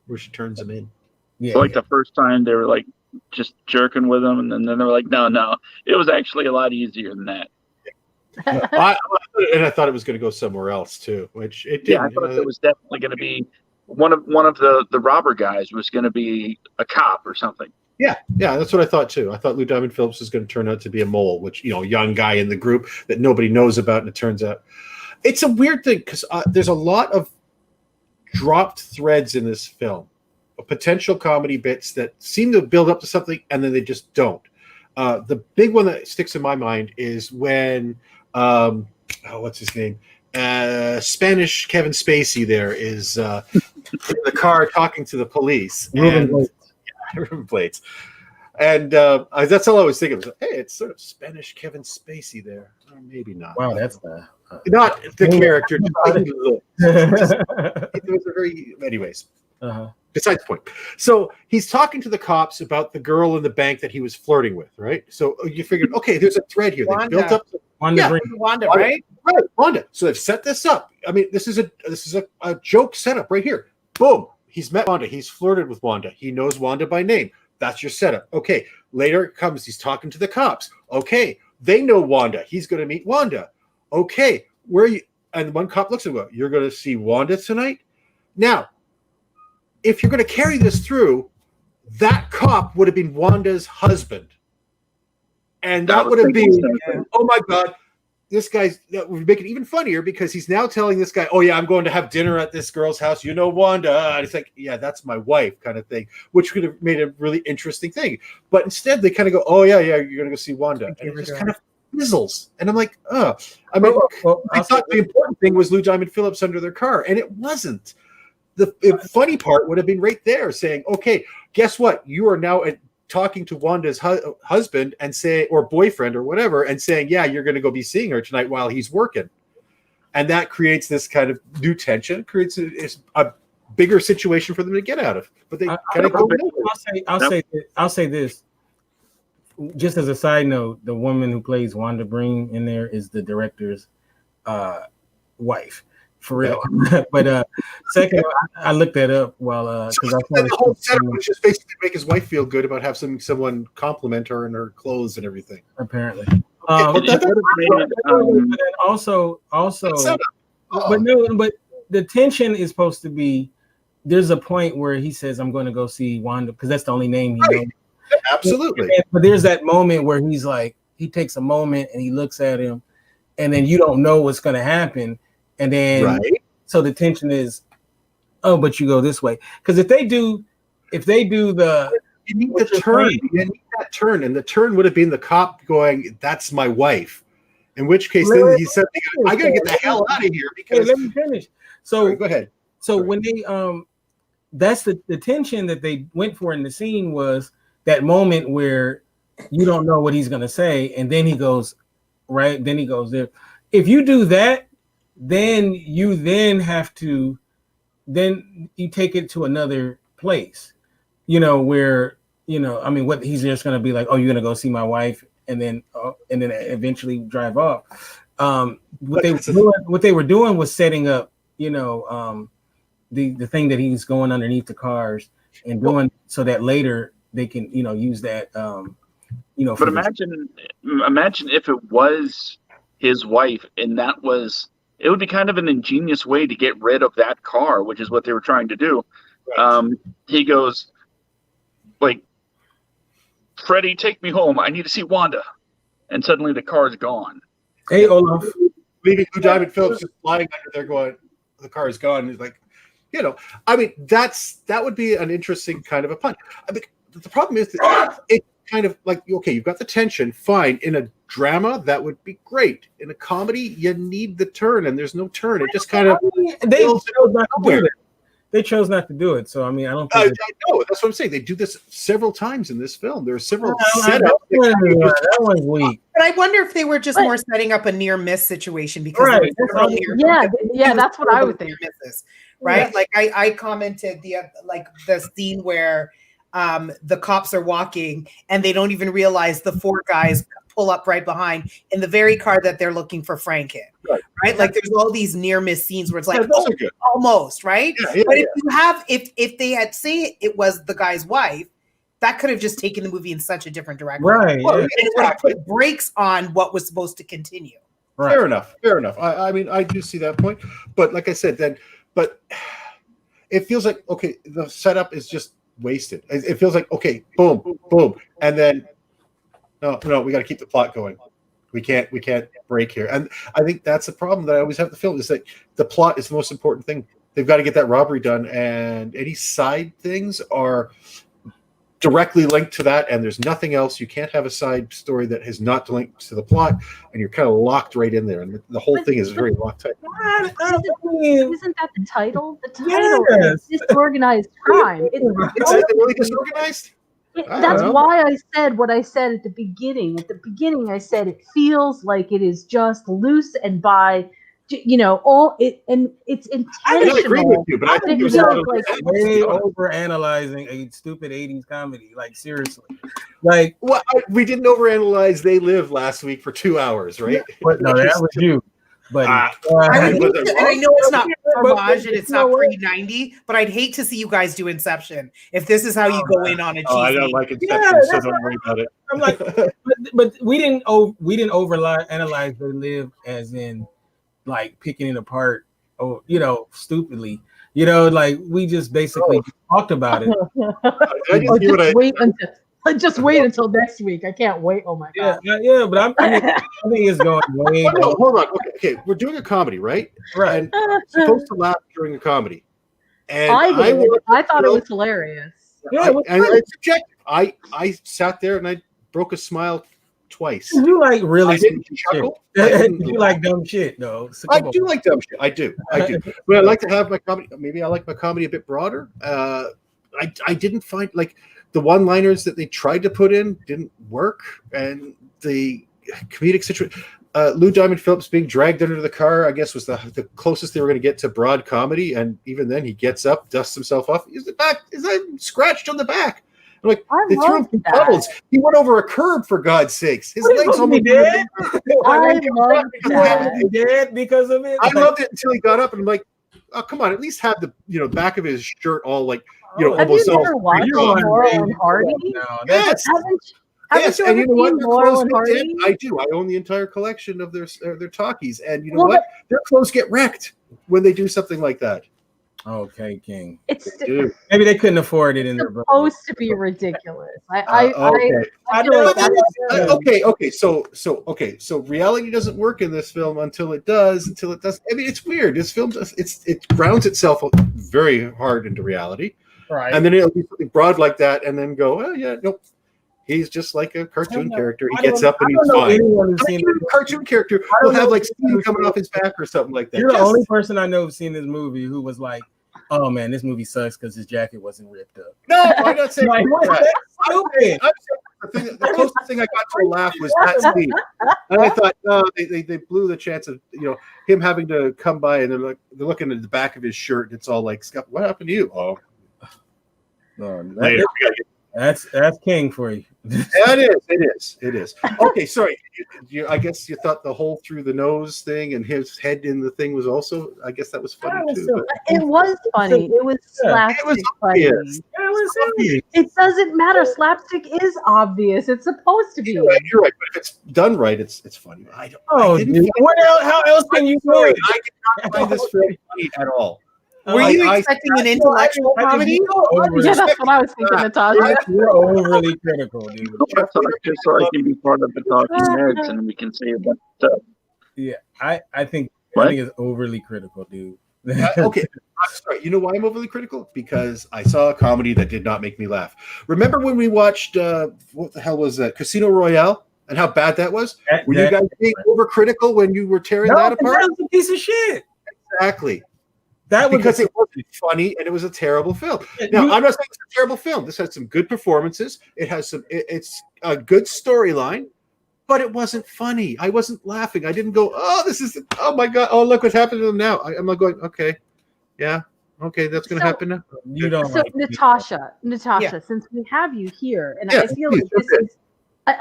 where she turns him in. Yeah, so the first time they were like just jerking with him, and then they were like, no, it was actually a lot easier than that. I thought it was going to go somewhere else too, which it did. Yeah, I thought it was definitely going to be one of the robber guys was going to be a cop or something. Yeah, that's what I thought too. I thought Lou Diamond Phillips was going to turn out to be a mole, which young guy in the group that nobody knows about, and it turns out it's a weird thing because there's a lot of dropped threads in this film, potential comedy bits that seem to build up to something and then they just don't. The big one that sticks in my mind is when what's his name? Spanish Kevin Spacey there is in the car talking to the police. Ruben Blades. And that's all I was thinking. Hey, it's sort of Spanish Kevin Spacey there. Or maybe not. Wow, that's not the character. It was a very... Anyways. Besides the point. So he's talking to the cops about the girl in the bank that he was flirting with, right? So you figured, okay, there's a thread here. They built up... Wanda, right? Right, Wanda. So they've set this up. I mean, this is a joke setup right here. Boom. he's met Wanda. He's flirted with Wanda. He knows Wanda by name. That's your setup. Okay. Later it comes. He's talking to the cops. Okay. They know Wanda. He's going to meet Wanda. Okay. Where are you? And one cop looks at him. You're going to see Wanda tonight? Now, if you're going to carry this through, that cop would have been Wanda's husband. And that would have been, oh my God, this guy's, that would make it even funnier because he's now telling this guy, oh yeah, I'm going to have dinner at this girl's house. You know Wanda. And it's like, yeah, that's my wife kind of thing, which could have made a really interesting thing. But instead they kind of go, oh yeah, you're going to go see Wanda. And it just kind of fizzles. And I'm like, oh. I mean, I thought the important thing was Lou Diamond Phillips under their car, and it wasn't. The funny part would have been right there saying, okay, guess what? You are now talking to Wanda's husband and or boyfriend or whatever, and saying, yeah, you're going to go be seeing her tonight while he's working. And that creates this kind of new tension, creates a bigger situation for them to get out of. But they kind of go. I'll say this. Just as a side note, the woman who plays Wanda Breen in there is the director's wife, for real. But second, I looked that up while because I thought the whole setup was just basically make his wife feel good about having someone compliment her and her clothes and everything. Apparently, but the tension is supposed to be. There's a point where he says, "I'm going to go see Wanda," because that's the only name he knows. Absolutely. But there's that moment where he's like, he takes a moment and he looks at him, and then you don't know what's going to happen. And then, so the tension is, oh, but you go this way. Because if they do the, you need the turn. You need that turn. And the turn would have been the cop going, that's my wife. In which case, then he said, I got to get the hell out of here because. Let me finish. So go ahead. So when they, that's the tension that they went for in the scene was that moment where you don't know what he's going to say. And then he goes, right. Then he goes there. If you do that, then you have to, then you take it to another place, where, I mean, what he's just going to be like, oh, you're going to go see my wife and then eventually drive off. What they were doing was setting up, the thing that he's going underneath the cars and doing so that later they can, use that, But imagine if it was his wife and it would be kind of an ingenious way to get rid of that car, which is what they were trying to do. Right. He goes, like, Freddie, take me home. I need to see Wanda. And suddenly the car's gone. Hey, Olaf. Leaving Lou Diamond Phillips just flying under there going, the car is gone. And he's like, I mean, that would be an interesting kind of a punch. I mean, the problem is that it's kind of like, okay, you've got the tension, fine. In a drama, that would be great. In a comedy, you need the turn, and there's no turn. It just kind of they chose not to do it. So I mean, I don't think I know. That's what I'm saying. They do this several times in this film. There are several setups. That one's weak. But I wonder if they were just more setting up a near miss situation because that's what I would think. Misses, right? Yeah. Like I commented the scene where the cops are walking and they don't even realize the four guys pull up right behind in the very car that they're looking for Frank in. Right? Like there's all these near miss scenes where it's like almost, right? But if they had say it was the guy's wife, that could have just taken the movie in such a different direction. Right. Well, and it would have put brakes on what was supposed to continue. Right. Fair enough. I mean, I do see that point. But like I said, but it feels like, okay, the setup is just wasted. It feels like, okay, boom, and then no, we got to keep the plot going. We can't break here. And I think that's the problem that I always have with the film is that the plot is the most important thing. They've got to get that robbery done, and any side things are directly linked to that, and there's nothing else. You can't have a side story that is not linked to the plot, and you're kind of locked right in there, and the whole thing is very locked tight. Isn't that the title? The title is Disorganized Crime. Is it really disorganized? That's why I said what I said at the beginning. At the beginning, I said it feels like it is just loose and by, all it, and it's intentional. I don't agree with you, but I think you're way over analyzing a stupid 80s comedy. Like seriously, like we didn't overanalyze They Live last week for 2 hours, right? But no, that was you. But I would hate to, and I know it's not Fromage and it's not pre-90, but I'd hate to see you guys do Inception if this is how you go in on a cheese. I don't like Inception, so don't worry about it. I'm like, but we didn't analyze their live as in like picking it apart, or stupidly. Like we just basically talked about it. Just wait until next week. I can't wait. Oh my god. Yeah, but I think it's going way. No, hold on. Okay, we're doing a comedy, right? Right. And supposed to laugh during a comedy. And I thought it was hilarious. Yeah, it's subjective. I sat there and I broke a smile twice. You like really? I didn't chuckle. You like dumb shit, though. So I do like dumb shit. I do. But I like to have my comedy. Maybe I like my comedy a bit broader. I didn't find like the one-liners that they tried to put in didn't work, and the comedic situation. Lou Diamond Phillips being dragged under the car, I guess, was the closest they were going to get to broad comedy. And even then, he gets up, dusts himself off. He's scratched on the back. I'm like, they threw him through puddles. He went over a curb, for God's sakes. His legs almost dead. I loved that. Dead because of it. I loved it until he got up, and I'm like, oh, come on, at least have the back of his shirt all like have almost you never watched Laurel and Hardy? No, yes. Haven't you and ever you know what? seen Their Laurel clothes and get Hardy? in. I do. I own the entire collection of their talkies, and you know what? Their clothes get wrecked when they do something like that. Okay, King. Maybe they couldn't afford it in their supposed to be ridiculous. So reality doesn't work in this film until it does. I mean, it's weird. This film it grounds itself very hard into reality, right? And then it'll be something broad like that, and then go, oh yeah, nope. He's just like a cartoon character. He gets up and he's fine. A cartoon character will have like steam coming off his back or something like that. You're the only person I know who's seen this movie who was like, "Oh man, this movie sucks because his jacket wasn't ripped up." No, I'm not saying that. Stupid. The closest thing I got to a laugh was that scene, and I thought, they blew the chance of him having to come by, and they're looking at the back of his shirt, and it's all like, "What happened to you?" Oh, later. That's King for you. Yeah, it is. Okay, sorry. I guess you thought the hole through the nose thing and his head in the thing was also. I guess that was funny too. It was funny. It was slapstick funny. It doesn't matter. Slapstick is obvious. It's supposed to be. You're right. But if it's done right, it's funny. I don't. Oh, how else can you do it? I did not find this film funny at all. Were you expecting an intellectual comedy? Yeah, that's what I was thinking, Natasha. You're overly critical, dude. Just so I can be part of the talking nerds and we can say a bunch of stuff. Yeah, I think it's overly critical, dude. Okay, I'm sorry. You know why I'm overly critical? Because I saw a comedy that did not make me laugh. Remember when we watched what the hell was that? Casino Royale, and how bad that was? Were you guys being overcritical when you were tearing that apart? That was a piece of shit. Exactly. Because it wasn't funny and it was a terrible film. Now, I'm not saying it's a terrible film. This has some good performances. It has it's a good storyline, but it wasn't funny. I wasn't laughing. I didn't go, oh my God, oh, look what's happening to them now. I'm not going, okay, yeah, okay, that's going to happen now. You don't. So, Natasha, since we have you here, and I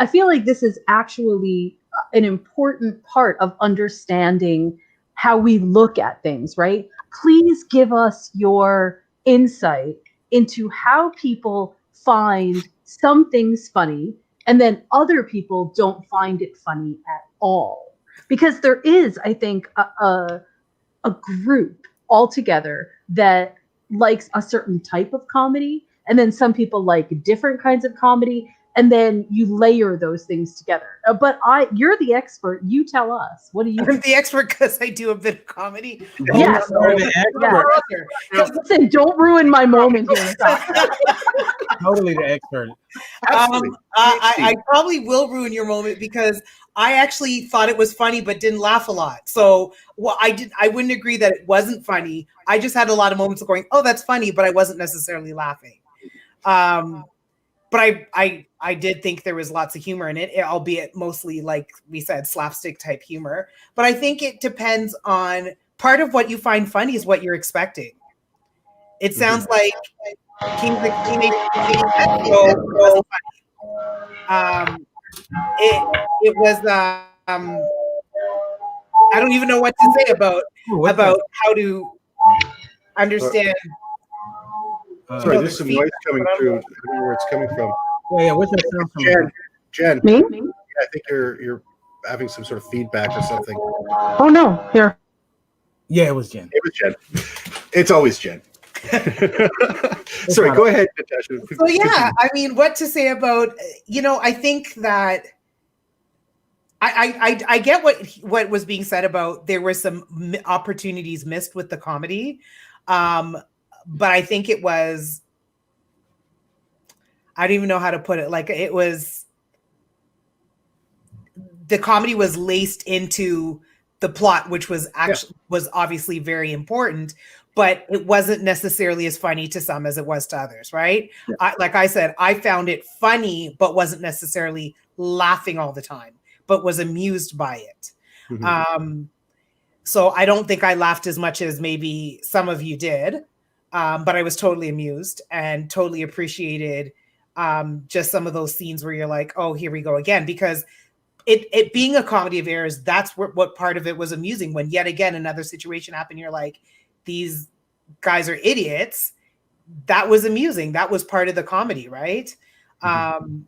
feel like this is actually an important part of understanding how we look at things, right? Please give us your insight into how people find some things funny and then other people don't find it funny at all. Because there is, I think, a group altogether that likes a certain type of comedy, and then some people like different kinds of comedy, and then you layer those things together. But you're the expert. You tell us. What do you? I'm the expert because I do a bit of comedy. Yes. Listen, don't ruin my moment here. Totally the expert. I probably will ruin your moment because I actually thought it was funny but didn't laugh a lot. So I wouldn't agree that it wasn't funny. I just had a lot of moments of going, oh, that's funny, but I wasn't necessarily laughing. But I did think there was lots of humor in it, albeit mostly, like we said, slapstick type humor. But I think it depends on part of what you find funny is what you're expecting. It sounds like King's Teenage was funny. It was I don't even know what to say about how to understand. Sorry, there's some noise coming through. I don't know where it's coming from. Yeah, what's that sound from? Jen, Me? I think you're having some sort of feedback or something. Oh no, here. Yeah, it was Jen. It was Jen. It's always Jen. Sorry, go ahead, Natasha. So yeah, I mean, what to say about, I think that I get what was being said about there were some opportunities missed with the comedy. But I think it was, I don't even know how to put it. Like it was, the comedy was laced into the plot, which was was obviously very important, but it wasn't necessarily as funny to some as it was to others, right? Yeah. Like I said, I found it funny, but wasn't necessarily laughing all the time, but was amused by it. Mm-hmm. So I don't think I laughed as much as maybe some of you did, but I was totally amused and totally appreciated just some of those scenes where you're like, oh, here we go again, because it being a comedy of errors, that's what part of it was amusing, when yet again another situation happened. You're like, these guys are idiots. That was amusing. That was part of the comedy, right? Mm-hmm.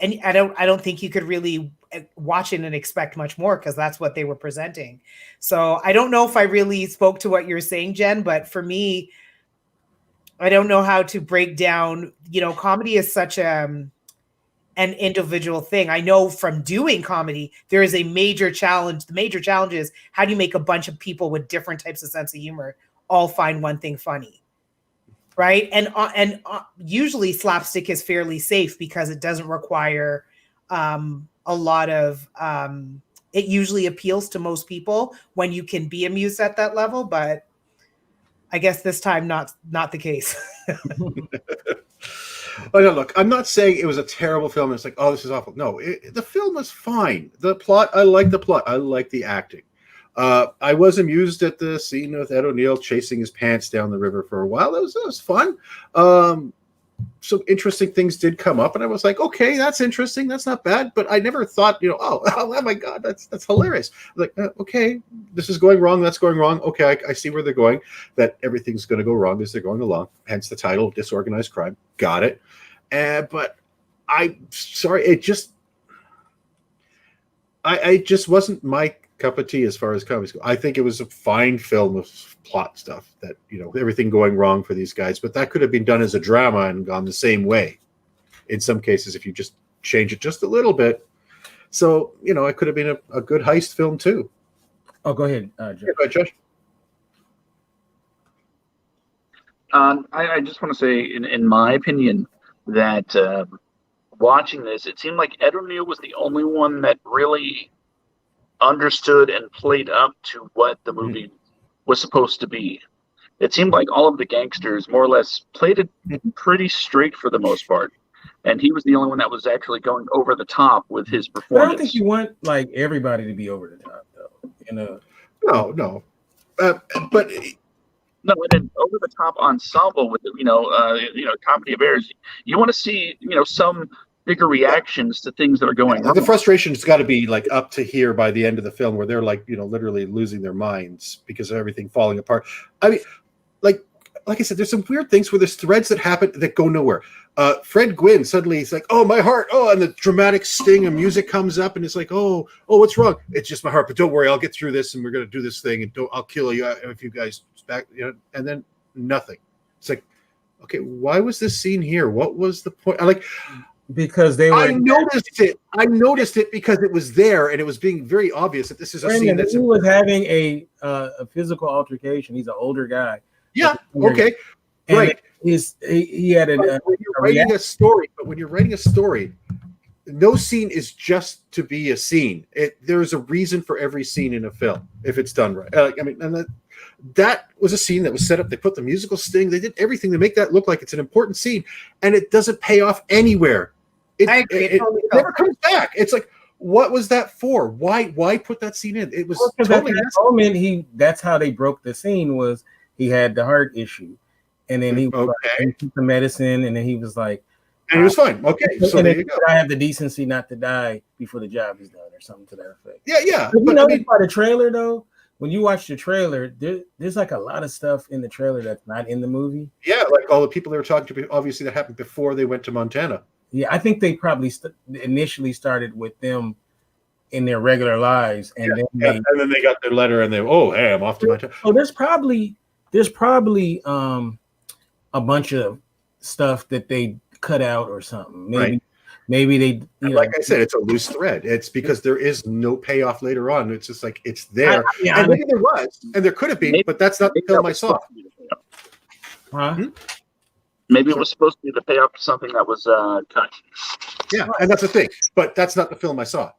And I don't think you could really watch it and expect much more, because that's what they were presenting. So I don't know if I really spoke to what you're saying, Jen, but for me, I don't know how to break down, comedy is such an individual thing. I know from doing comedy, there is a major challenge. The major challenge is, how do you make a bunch of people with different types of sense of humor all find one thing funny, right? And usually slapstick is fairly safe because it doesn't require a lot of, it usually appeals to most people when you can be amused at that level, but I guess this time not the case. Oh, no, look, I'm not saying it was a terrible film. It's like, oh, this is awful. No, the film was fine. The plot, I like the plot. I like the acting. I was amused at the scene with Ed O'Neill chasing his pants down the river for a while. That was fun. Some interesting things did come up, and I was like, okay, that's interesting. That's not bad. But I never thought, oh my God, that's hilarious. Like, okay, this is going wrong. That's going wrong. Okay, I see where they're going. That everything's going to go wrong as they're going along. Hence the title, Disorganized Crime. Got it. But I'm sorry, it just, I just wasn't my cup of tea as far as comedies go. I think it was a fine film of plot stuff that, everything going wrong for these guys, but that could have been done as a drama and gone the same way in some cases if you just change it just a little bit. So, it could have been a good heist film too. Oh, go ahead, Josh. Yeah, go ahead, Josh. I just want to say, in my opinion, that watching this, it seemed like Ed O'Neill was the only one that really understood and played up to what the movie was supposed to be. It seemed like all of the gangsters more or less played it pretty straight for the most part, and he was the only one that was actually going over the top with his performance. But I don't think you want everybody to be over the top, though. No. But no, and an over the top ensemble with comedy of errors. You want to see some bigger reactions to things that are going wrong. The frustration's got to be up to here by the end of the film, where they're literally losing their minds because of everything falling apart. I mean, like I said, there's some weird things where there's threads that happen that go nowhere. Fred Gwynn suddenly he's like, "Oh, my heart!" Oh, and the dramatic sting of music comes up, and it's like, "Oh, what's wrong?" It's just my heart, but don't worry, I'll get through this, and we're gonna do this thing, and I'll kill you if you guys back, and then nothing. It's like, okay, why was this scene here? What was the point? Because they were. I noticed it because it was there, and it was being very obvious that this is a scene that's. He was having a physical altercation. He's an older guy. Yeah. Okay. And right. He had when you're writing a story, but when you're writing a story, no scene is just to be a scene. There's a reason for every scene in a film if it's done right. And that was a scene that was set up. They put the musical sting. They did everything to make that look like it's an important scene, and it doesn't pay off anywhere. I agree. It never comes back. It's like, what was that for? Why put that scene in? It was totally. At that moment, that's how they broke the scene. Was he had the heart issue, and then he took the medicine, and then he was like, And he was fine. Okay, so and there you go. I have the decency not to die before the job is done, or something to that effect. Yeah. But you But know, I mean, by the trailer though, when you watch the trailer, there's like a lot of stuff in the trailer that's not in the movie. yeah, like all the people they were talking to, obviously that happened before they went to Montana. Yeah, I think they probably initially started with them in their regular lives, and then they got their letter, and hey, I'm off to Montana. So there's probably a bunch of stuff that they cut out or something. Maybe they, like I said, it's a loose thread. It's because there is no payoff later on. It's just like it's there. And maybe there was, and there could have been, but that's not the film I saw. Huh? Maybe it was supposed to be the payoff to something that was cut. Yeah, and that's the thing. But that's not the film I saw.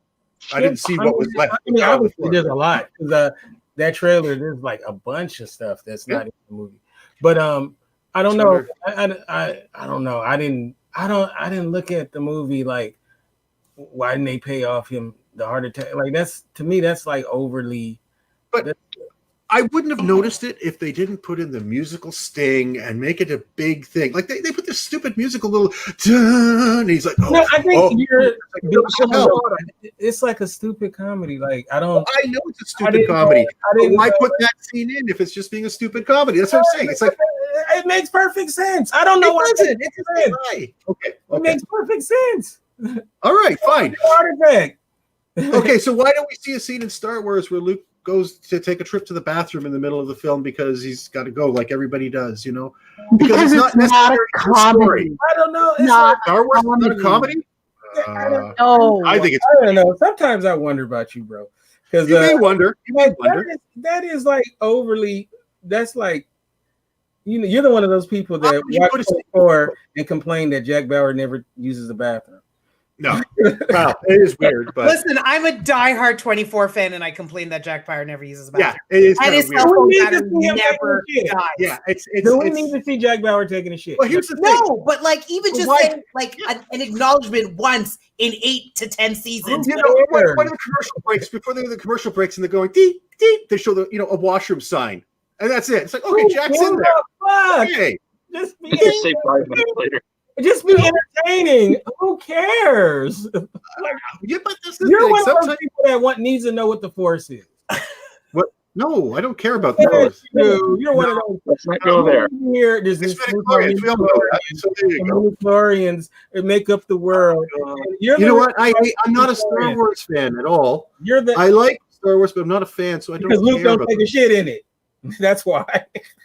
I didn't see what was left. Obviously, there's a lot because that trailer, there's like a bunch of stuff that's not in the movie. But I don't know. I don't know. I didn't look at the movie like, why didn't they pay off him the heart attack? Like that's, to me, that's like overly. But I wouldn't have noticed it if they didn't put in the musical sting and make it a big thing. Like they put this stupid musical little and he's like, no, I think it's like a stupid comedy. Like I know it's a stupid comedy. Why put that scene in if it's just being a stupid comedy? That's what I'm saying. It's like it makes perfect sense. I don't know why it doesn't. Okay. It makes perfect sense. All right, fine. Artifact. Okay, so why don't we see a scene in Star Wars where Luke goes to take a trip to the bathroom in the middle of the film because he's got to go like everybody does, because it's not necessarily a comedy. I don't know. It's not Star Wars is not a comedy. I don't know. I think it's. I don't know. Sometimes I wonder about you, bro. Because you may wonder. That is like overly. That's like, you're the one of those people that watch before and complain that Jack Bauer never uses the bathroom. No, well, it is weird, but listen, I'm a diehard 24 fan, and I complain that Jack Bauer never uses the bathroom. Yeah, it is. And his cell phone battery never dies. Yeah, it's. We need to see Jack Bauer taking a shit. Well, here's the thing. No, but like even just saying like an acknowledgement once in 8 to 10 seasons. One of the commercial breaks before the commercial breaks, and they're going deep, deep. They show a washroom sign, and that's it. It's like, okay, Jack's in there. Okay, just say 5 minutes later. Just be entertaining. Who cares? Yeah, but that's the You're thing. one of those people that needs to know what the Force is. What? No, I don't care about the Force. You're one of those. Let's not go there. Here, there's this midichlorians that make up the world. You know what? I'm not a Star Wars fan at all. I like Star Wars, but I'm not a fan, so I don't. Because Luke don't take a shit in it. That's why.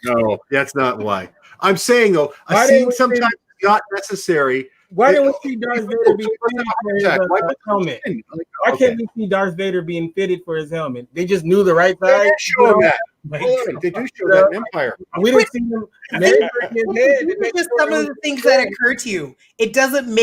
No, that's not why. I'm saying though, a scene sometimes not necessary. Why didn't we see Darth Vader being fitted for his helmet? Why can't we see Darth Vader being fitted for his helmet? They just knew the right side. They show that. They do show that in Empire. We didn't see them. It's just some of the things that occur to you. It didn't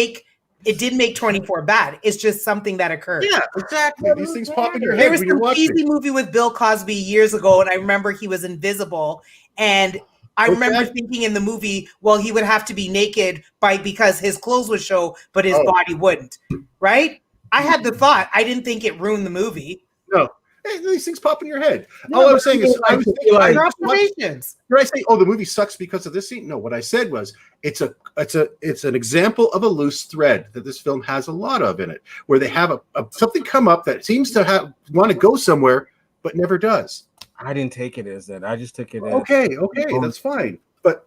make 24 bad. It's just something that occurred. Yeah, exactly. These things pop in your head. There was some easy movie with Bill Cosby years ago, and I remember he was invisible, and I remember thinking in the movie, well, he would have to be naked because his clothes would show, but his body wouldn't. Right? I had the thought. I didn't think it ruined the movie. No. Hey, these things pop in your head. All I was saying is, I was thinking, observations. Did I say, the movie sucks because of this scene? No, what I said was, it's an example of a loose thread that this film has a lot of in it, where they have something come up that seems to want to go somewhere, but never does. I didn't take it as that. I just took it as okay, that's fine. But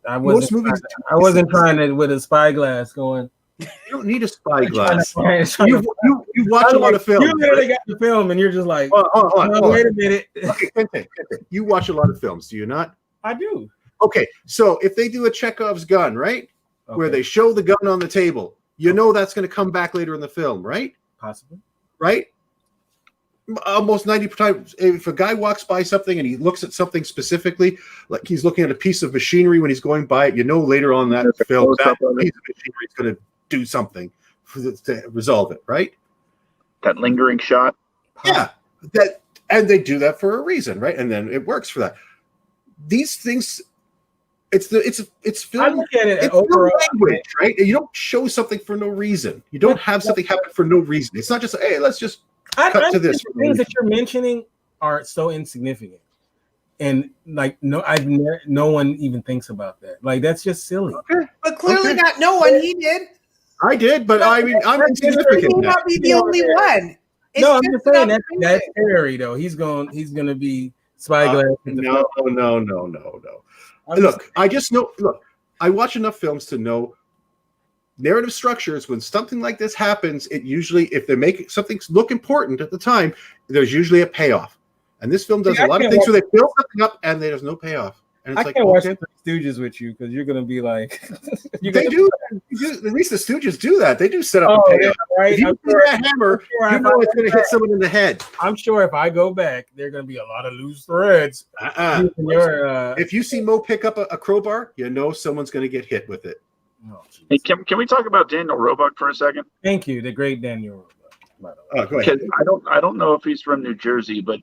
I wasn't trying to with a spyglass going. You don't need a spyglass. You watch a lot of films. You literally got the film, and you're just like, hold on. Wait a minute. Okay, Kinte, you watch a lot of films, do you not? I do. Okay, so if they do a Chekhov's gun, right, where they show the gun on the table, that's going to come back later in the film, right? Possibly. Right? Almost 90%. If a guy walks by something and he looks at something specifically, like he's looking at a piece of machinery when he's going by it, later on that film that piece of machinery is going to do something to resolve it, right? That lingering shot. Yeah, and they do that for a reason, right? And then it works for that. These things, it's film. I look at it it's overall language, right? You don't show something for no reason. You don't have something happen for no reason. It's not just let's just cut to this. The things that you're mentioning are so insignificant. and like no one even thinks about that. Like that's just silly. But clearly not no one. He did. I did, but I mean, I'm He insignificant may now. not be the only one. It's No, I'm just saying that's observation. Harry though. He's gonna be Spyglass. No. Look, I just know. Look, I watch enough films to know narrative structures. When something like this happens, it usually, if they make something look important at the time, there's usually a payoff. And this film does a lot of things where they build something up and there's no payoff. And it's I can't watch the Three Stooges with you because you're gonna be like, they do. At least the Stooges do that. They do set up a payoff. Yeah, right. If you see that hammer, you know it's going to hit someone in the head. I'm sure if I go back, there are gonna be a lot of loose threads. If you see Mo pick up a crowbar, you know someone's going to get hit with it. Oh, Hey, can we talk about Daniel Roebuck for a second? thank you, the great Daniel Roebuck. Oh, go ahead. Because I don't know if he's from New Jersey, but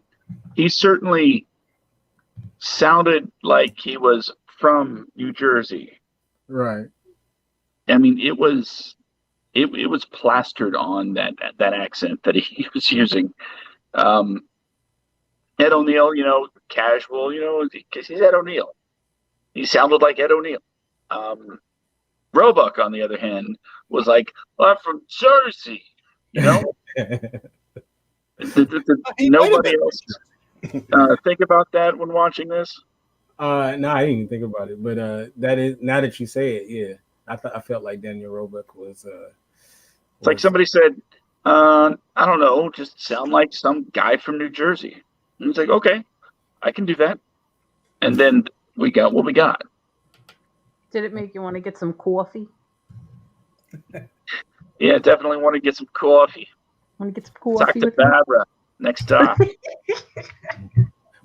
he certainly sounded like he was from New Jersey. Right. I mean, it was plastered on that accent that he was using. Ed O'Neill, casual, because he's Ed O'Neill. He sounded like Ed O'Neill. Roebuck, on the other hand, was like, I'm from Jersey, Did nobody else think about that when watching this? No, I didn't even think about it, but that is, now that you say it, yeah, I felt like Daniel Roebuck was. It's like somebody said, I don't know, just sound like some guy from New Jersey. And it's like, okay, I can do that. And then we got what we got. Did it make you want to get some coffee? Yeah, definitely want to get some coffee. Want to get some coffee? Talk to with me? Barbara next time.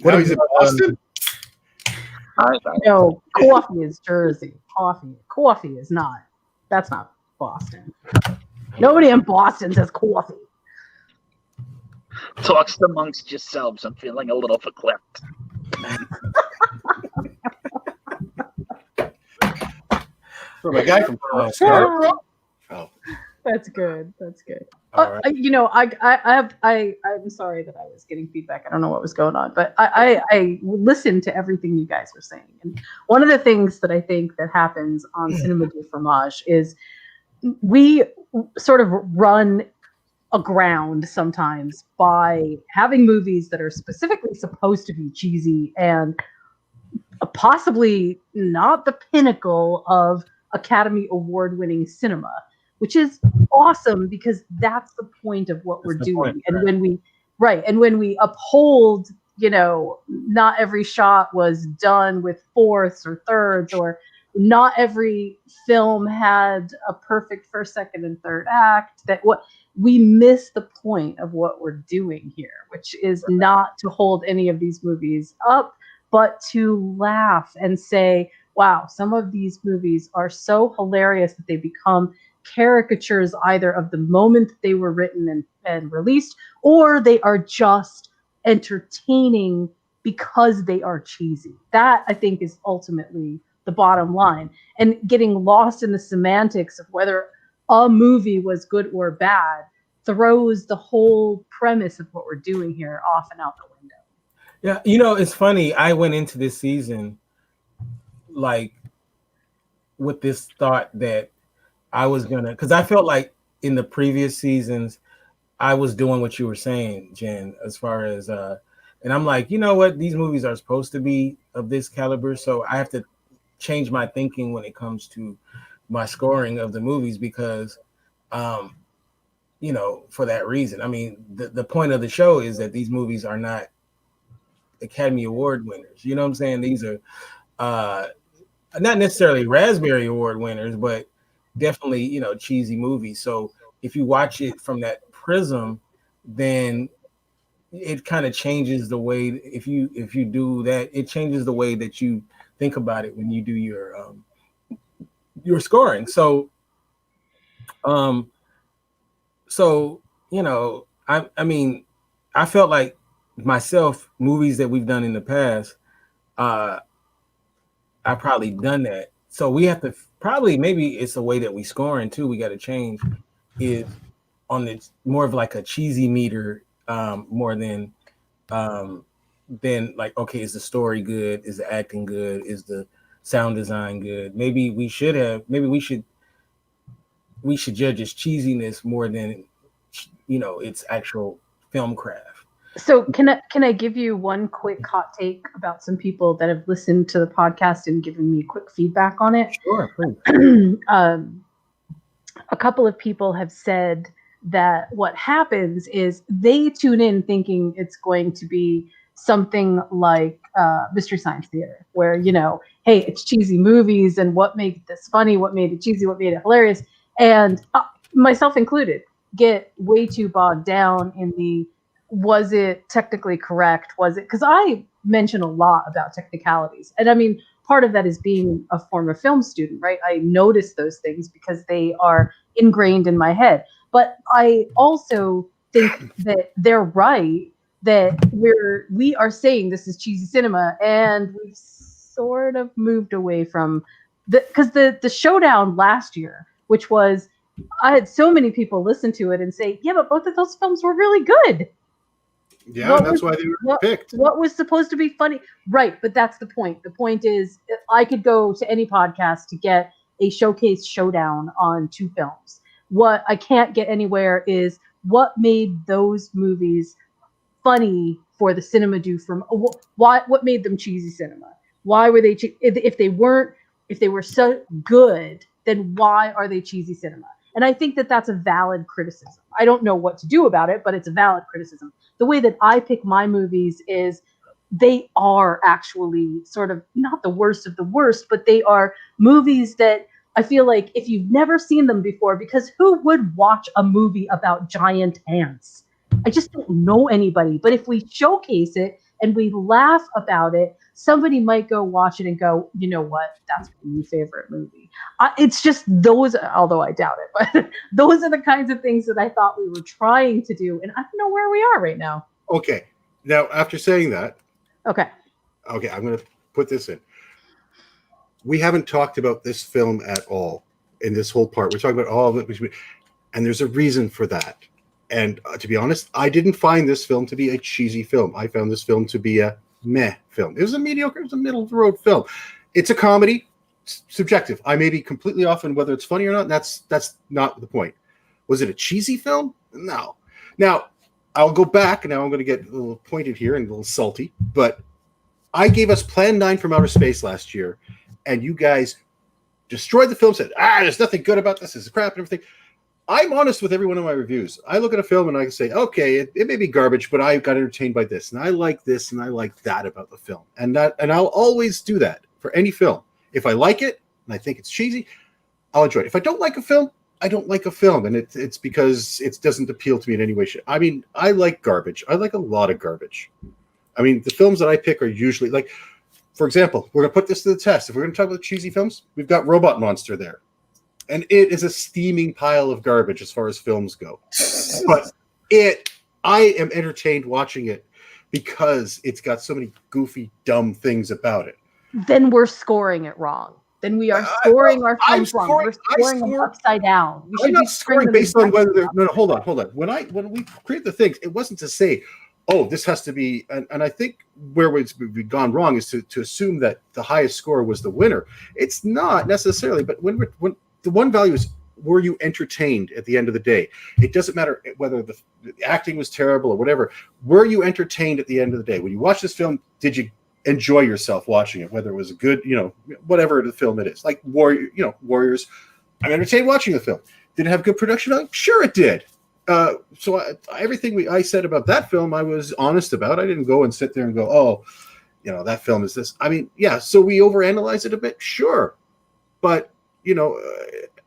What is it, Boston? No, coffee is Jersey. Coffee is not. That's not Boston. Nobody in Boston says coffee. Talks amongst yourselves. I'm feeling a little verklempt. From a guy from Oh. That's good. That's good. All right. I'm sorry that I was getting feedback. I don't know what was going on, but I listened to everything you guys were saying. And one of the things that I think that happens on Cinema du Fromage is we sort of run aground sometimes by having movies that are specifically supposed to be cheesy and possibly not the pinnacle of Academy Award-winning cinema, which is awesome because that's the point of what we're doing. Point, and right. when we uphold, not every shot was done with fourths or thirds, or not every film had a perfect first, second, and third act, that what we miss the point of what we're doing here, which is not to hold any of these movies up, but to laugh and say, wow, some of these movies are so hilarious that they become caricatures either of the moment that they were written and released, or they are just entertaining because they are cheesy. That, I think, is ultimately the bottom line. And getting lost in the semantics of whether a movie was good or bad throws the whole premise of what we're doing here off and out the window. Yeah, it's funny. I went into this season like with this thought that I was gonna, because I felt like in the previous seasons I was doing what you were saying, Jen, as far as and I'm like, you know what, these movies are supposed to be of this caliber, so I have to change my thinking when it comes to my scoring of the movies because for that reason. I mean, the point of the show is that these movies are not Academy Award winners. You know what I'm saying? These are not necessarily Raspberry Award winners, but definitely, cheesy movies. So if you watch it from that prism, then it kind of changes the way, if you do that, it changes the way that you think about it when you do your scoring. So I mean, I felt like myself, movies that we've done in the past, I probably done that. So we have to maybe it's a way that we scoring too. We got to change is on the more of like a cheesy meter, more than then like, okay, is the story good? Is the acting good? Is the sound design good? Maybe we should judge its cheesiness more than its actual film craft. So can I give you one quick hot take about some people that have listened to the podcast and given me quick feedback on it? Sure, please. A couple of people have said that what happens is they tune in thinking it's going to be something like Mystery Science Theater, where, hey, it's cheesy movies, and what made this funny, what made it cheesy, what made it hilarious, and myself included, get way too bogged down in the, was it technically correct? Was it, because I mention a lot about technicalities. And I mean, part of that is being a former film student, right? I notice those things because they are ingrained in my head. But I also think that they're right, that we are saying this is cheesy cinema, and we've sort of moved away from because the showdown last year, which was, I had so many people listen to it and say, yeah, but both of those films were really good. Yeah, that's why they were picked. What was supposed to be funny? Right, but that's the point. The point is, I could go to any podcast to get a showcase showdown on two films. What I can't get anywhere is what made those movies funny for the cinema do from what made them cheesy cinema? Why were they if they were so good, then why are they cheesy cinema? And I think that that's a valid criticism. I don't know what to do about it, but it's a valid criticism. The way that I pick my movies is they are actually sort of not the worst of the worst, but they are movies that I feel like if you've never seen them before, because who would watch a movie about giant ants? I just don't know anybody. But if we showcase it and we laugh about it, somebody might go watch it and go, you know what? That's my favorite movie. It's just those, although I doubt it, but those are the kinds of things that I thought we were trying to do. And I don't know where we are right now. Okay. Now, after saying that, Okay, I'm going to put this in. We haven't talked about this film at all in this whole part. We're talking about all of it. And there's a reason for that. And to be honest, I didn't find this film to be a cheesy film. I found this film to be a meh film. It was a mediocre, it was a middle-of-the-road film. It's a comedy. It's subjective. I may be completely off on whether it's funny or not. That's not the point. Was it a cheesy film? No. Now, I'll go back. Now I'm going to get a little pointed here and a little salty. But I gave us Plan 9 from Outer Space last year, and you guys destroyed the film, said, there's nothing good about this. It's crap and everything. I'm honest with every one of my reviews. I look at a film and I can say, okay, it may be garbage, but I got entertained by this, and I like this, and I like that about the film, and I'll always do that for any film. If I like it and I think it's cheesy, I'll enjoy it. If I don't like a film, I don't like a film, and it's because it doesn't appeal to me in any way. I mean, I like garbage. I like a lot of garbage. I mean, the films that I pick are usually like, for example, we're gonna put this to the test. If we're gonna talk about cheesy films, we've got Robot Monster there. And it is a steaming pile of garbage as far as films go. But I am entertained watching it because it's got so many goofy, dumb things about it. Then we're scoring it wrong. Then we are scoring our films wrong. We're scoring them upside down. I'm not scoring based on whether they're... No, hold on. When we create the things, it wasn't to say, oh, this has to be... And I think where we've gone wrong is to assume that the highest score was the winner. It's not necessarily, but when the one value is, were you entertained at the end of the day? It doesn't matter whether the acting was terrible or whatever. Were you entertained at the end of the day? When you watch this film, did you enjoy yourself watching it? Whether it was a good, whatever the film it is. Like Warriors. I'm entertained watching the film. Did it have good production on it? Sure it did. Everything I said about that film, I was honest about. I didn't go and sit there and go, oh, that film is this. I mean, yeah, so we overanalyze it a bit? Sure. But what are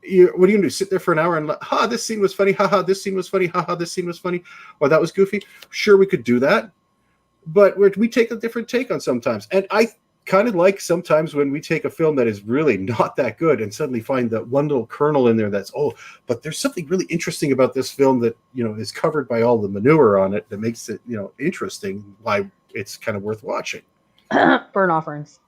you gonna do? Sit there for an hour and this scene was funny, this scene was funny, this scene was funny, or that was goofy? Sure, we could do that, but we take a different take on sometimes. And I kind of like sometimes when we take a film that is really not that good and suddenly find that one little kernel in there that's, but there's something really interesting about this film that is covered by all the manure on it that makes it interesting, why it's kind of worth watching. Burn offerings.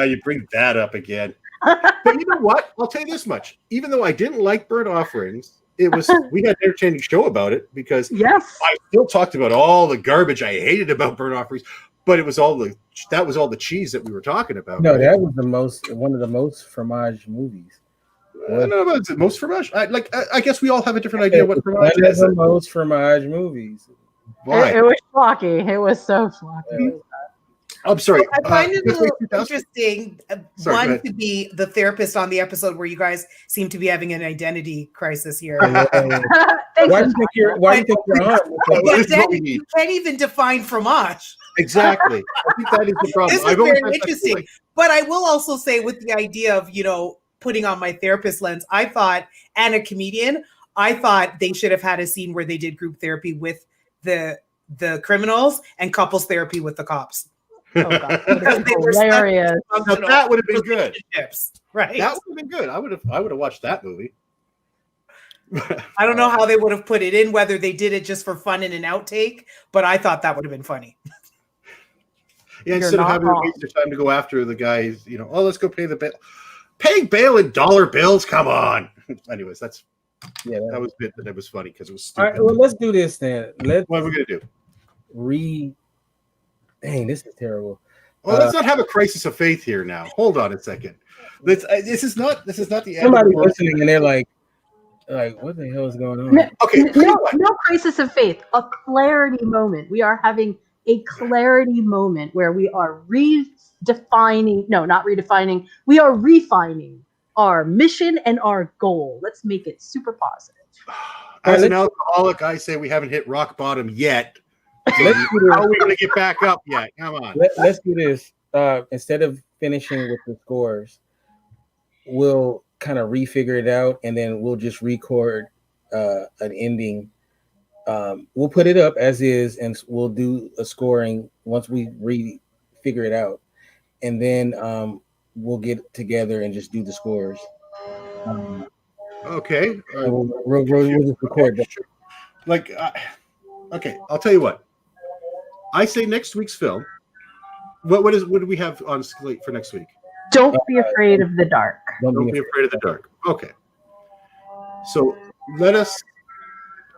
You bring that up again. But you know what? I'll tell you this much. Even though I didn't like Burnt Offerings, we had an entertaining show about it because Yes. I still talked about all the garbage I hated about Burnt Offerings, but that was all the cheese that we were talking about. No, right? that was one of the most Fromage movies. I don't know about the most Fromage. I guess we all have a different idea what Fromage One of is. the most Fromage movies. Why? It was schlocky. It was so schlocky. I'm sorry. I find it a little 2000? interesting. Sorry, go One ahead. to be the therapist on the episode where you guys seem to be having an identity crisis here. Thanks Why for do you think you're on? Well, But this is what then we need. you can't even define fromage. Exactly. I think that is the problem. This is I've always very had that interesting. feeling. But I will also say, with the idea of putting on my therapist lens, I thought, and a comedian, I thought they should have had a scene where they did group therapy with the criminals and couples therapy with the cops. Oh, God. Because they were such Hilarious. Now, that would have been good. relationships, right? That would have been good. I would have watched that movie. I don't know how they would have put it in, whether they did it just for fun in an outtake, but I thought that would have been funny. Yeah, You're instead of not having to wrong. waste their time to go after the guys, let's go pay the bail. Paying bail in dollar bills, come on. Anyways, that was a bit that was funny because it was All stupid. right, well, let's do this then. What are we gonna do? Dang, this is terrible. Well, let's not have a crisis of faith here now. Hold on a second. This is not the end. Somebody of the world. listening and they're like, what the hell is going on? Okay, No crisis of faith. A clarity moment. We are having a clarity moment where we are redefining. No, not redefining. We are refining our mission and our goal. Let's make it super positive. As an alcoholic, I say we haven't hit rock bottom yet. So Let's do how are we this. going to get back up yet? Come on. Let's do this. Instead of finishing with the scores, we'll kind of refigure it out, and then we'll just record an ending. We'll put it up as is, and we'll do a scoring once we figure it out, and then we'll get together and just do the scores. Okay. We'll just record that. Okay, I'll tell you what. I say next week's film. What do we have on slate for next week? Don't be afraid of the dark. Don't be afraid of the dark. Okay. So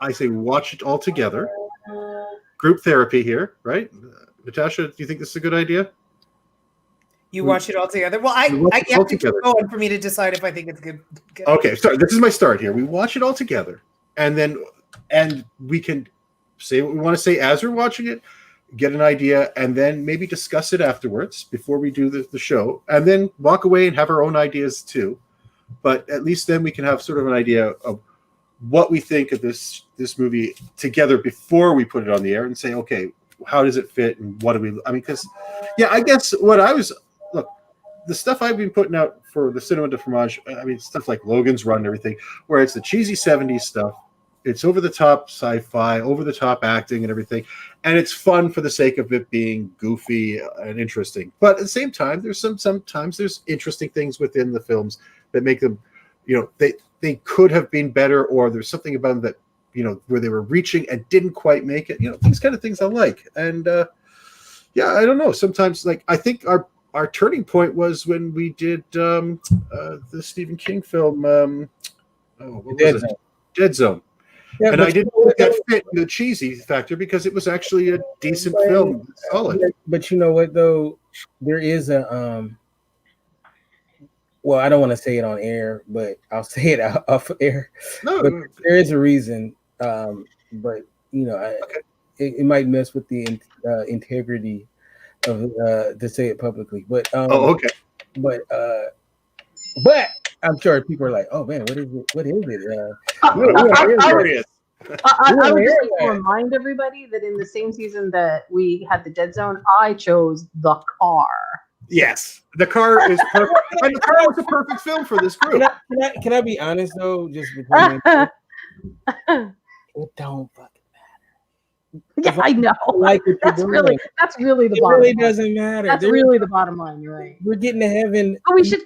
I say watch it all together. Group therapy here, right? Natasha, do you think this is a good idea? You watch it all together. Well, I watch it have all to keep together. going for me to decide if I think it's good. Okay, sorry. This is my start here. We watch it all together, and we can say what we want to say as we're watching it, get an idea, and then maybe discuss it afterwards before we do the show, and then walk away and have our own ideas too. But at least then we can have sort of an idea of what we think of this movie together before we put it on the air and say, okay, how does it fit and what do we? I mean, because I guess the stuff I've been putting out for the Cinema de Fromage, I mean, stuff like Logan's Run and everything, where it's the cheesy 70s stuff. It's over-the-top sci-fi, over-the-top acting and everything. And it's fun for the sake of it being goofy and interesting. But at the same time, sometimes there's interesting things within the films that make them, they could have been better, or there's something about them that, where they were reaching and didn't quite make it. These kind of things I like. And, I don't know. Sometimes, I think our turning point was when we did the Stephen King film, what was it? Dead Zone. Yeah, and I didn't think that fit in the cheesy factor because it was actually a decent film, solid. But you know what though, there is a well, I don't want to say it on air, but I'll say it off air. No, but there is a reason. But it might mess with the integrity of to say it publicly. But okay. But I'm sure people are like, "Oh man, what is it? What is it?" I would just like to remind everybody that in the same season that we had the Dead Zone, I chose The Car. Yes, The Car is perfect. And The Car was a perfect film for this group. Can I be honest though? Just between it don't fucking Yeah, I know. That's really the bottom. It really line. doesn't matter. That's really the bottom line. You're right. We're getting to heaven. We should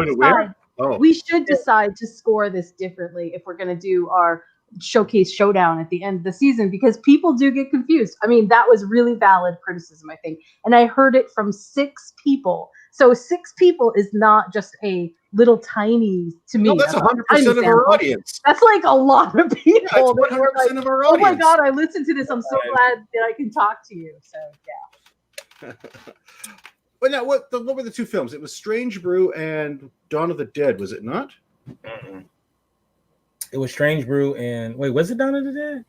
decide. Oh. We should decide to score this differently if we're going to do our showcase showdown at the end of the season, because people do get confused. I mean, that was really valid criticism, I think. And I heard it from 6 people. So 6 people is not just a little tiny to me. No, that's a 100% tiny of our sample. audience. That's like a lot of people. Yeah, it's that were 100% of our oh my audience. god, I listened to this. I'm so glad that I can talk to you. So yeah. But now, what were the two films? It was Strange Brew and Dawn of the Dead, was it not? It was Strange Brew and wait, was it Dawn of the Dead?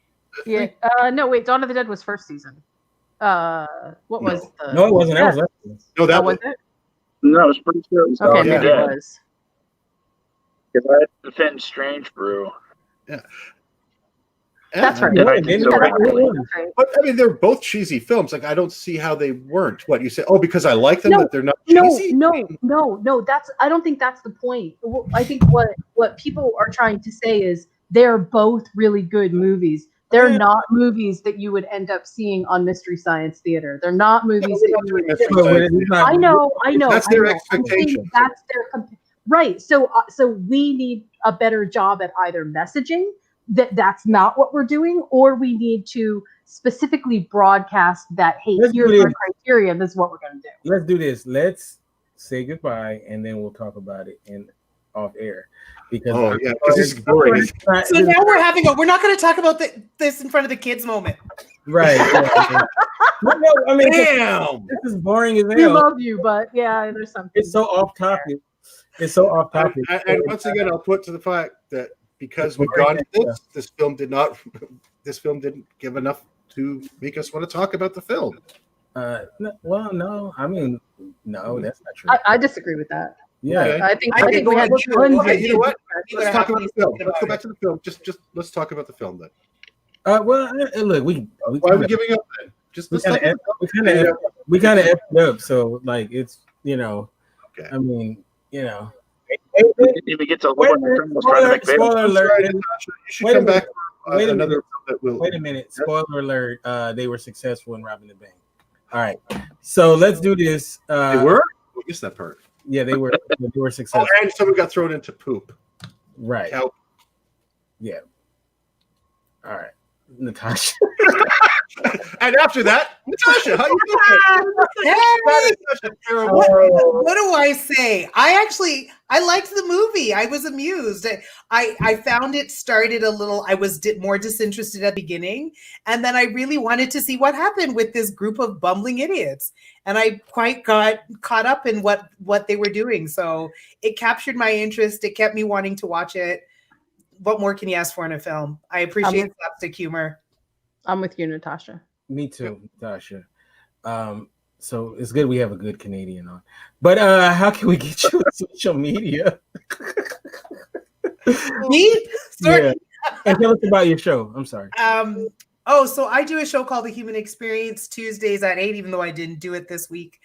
Yeah. No, wait. Dawn of the Dead was first season. What was the? No, it wasn't. That was last season. No, that was it. No, I was pretty sure it was Okay, Dawn of the maybe Dead. it was. Because I had to defend Strange Brew. Yeah. That's right. No, I it think didn't. so, right? That's right. But I mean, they're both cheesy films. Like, I don't see how they weren't. What you say? Oh, because I like them, No, that they're not No, cheesy. no. That's. I don't think that's the point. I think what people are trying to say is they're both really good movies. They're not movies that you would end up seeing on Mystery Science Theater. They're not movies that you would. I know. That's their I know. expectation. That's their right. So we need a better job at either messaging that's not what we're doing, or we need to specifically broadcast that, hey, here's our criteria, and this is what we're going to do. Let's do this. Let's say goodbye, and then we'll talk about it in off air. Because this is boring. So now we're not going to talk about this in front of the kids moment. Right. No, I mean, damn, this is boring as hell. We love you, but yeah, there's something. It's so off topic. It's so off topic. And once again, I'll put to the fact that because we've gone to this film didn't give enough to make us want to talk about the film. No. I mean, no, that's not true. I disagree with that. Yeah, Okay. I think we had tons of you know what? Let's talk about the film. Let's go back to the film. Just let's talk about the film then. Look, why are we giving up then? Just we kind of effed it up. So like it's Okay. I mean If it gets a little spoiler alert. You should come back. Wait a Another minute. Wait a minute. Spoiler alert. They were successful in robbing the bank. All right. So let's do this. They were? I missed that part. Yeah, they were successful. Oh, and someone got thrown into poop. Right. Cow. Yeah. All right. Natasha. And after that, Natasha, how you doing? What do I say? I liked the movie. I was amused. I found it started a little, I was more disinterested at the beginning. And then I really wanted to see what happened with this group of bumbling idiots. And I quite got caught up in what they were doing. So it captured my interest. It kept me wanting to watch it. What more can you ask for in a film? I appreciate slapstick humor. I'm with you, Natasha. Me too, Natasha. So it's good we have a good Canadian on. But how can we get you on social media? Me? Sorry. Yeah. And tell us about your show. I'm sorry. So I do a show called The Human Experience Tuesdays at 8, even though I didn't do it this week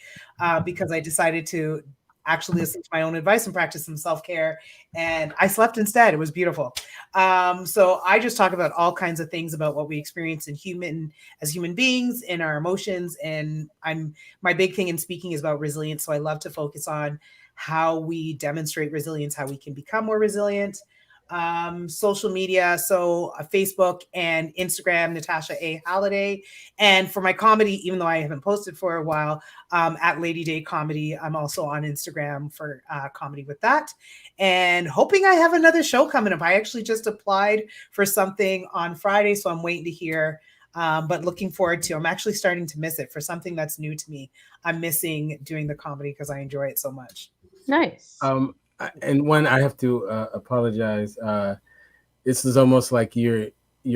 because I decided to actually listen to my own advice and practice some self-care. And I slept instead. It was beautiful. So I just talk about all kinds of things about what we experience as human beings, in our emotions. And my big thing in speaking is about resilience. So I love to focus on how we demonstrate resilience, how we can become more resilient. Social media, so Facebook and Instagram, Natasha A. Halladay. And for my comedy, even though I haven't posted for a while, at Lady Day Comedy, I'm also on Instagram for comedy with that. And hoping I have another show coming up. I actually just applied for something on Friday, so I'm waiting to hear. But looking forward to, I'm actually starting to miss it for something that's new to me. I'm missing doing the comedy because I enjoy it so much. Nice. And one, I have to apologize. This is almost like your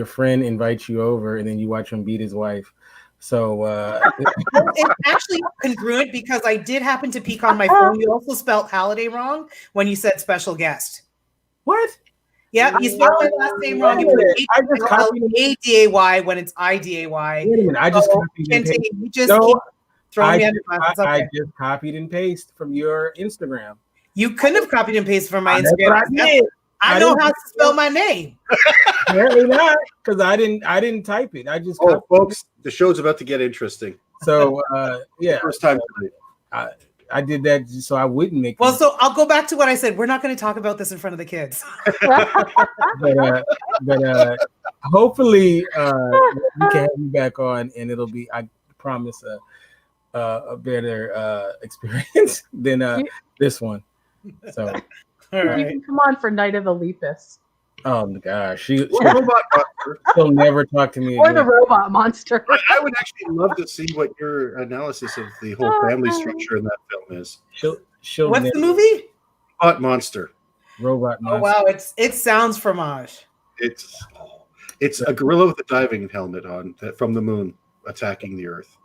friend invites you over and then you watch him beat his wife. So it's actually congruent because I did happen to peek on my phone. You also spelled Halladay wrong when you said special guest. What? Yeah, you spelled my last name wrong. You put A-D-A-Y when it's I-D-A-Y. Wait a minute, I just copied and pasted. You just keep throwing me under the bus. I just copied and pasted from your Instagram. You couldn't have copied and pasted from my Instagram. I know how to spell my name. Apparently not, because I didn't type it. I just folks, the show's about to get interesting. So yeah, first time tonight. I did that so I wouldn't make. Well, so I'll go back to what I said. We're not going to talk about this in front of the kids. but hopefully we can have you back on, and it'll be, I promise, a better experience than this one. So All You right. can come on for Night of the Lepus. Oh my gosh, Robot Monster. she'll never talk to me Or the again. robot monster. I would actually love to see what your analysis of the whole family structure in that film is. She'll What's never, the movie? Robot Monster. Robot Oh monster. wow, it sounds Fromage. It's a gorilla with a diving helmet on from the moon attacking the Earth.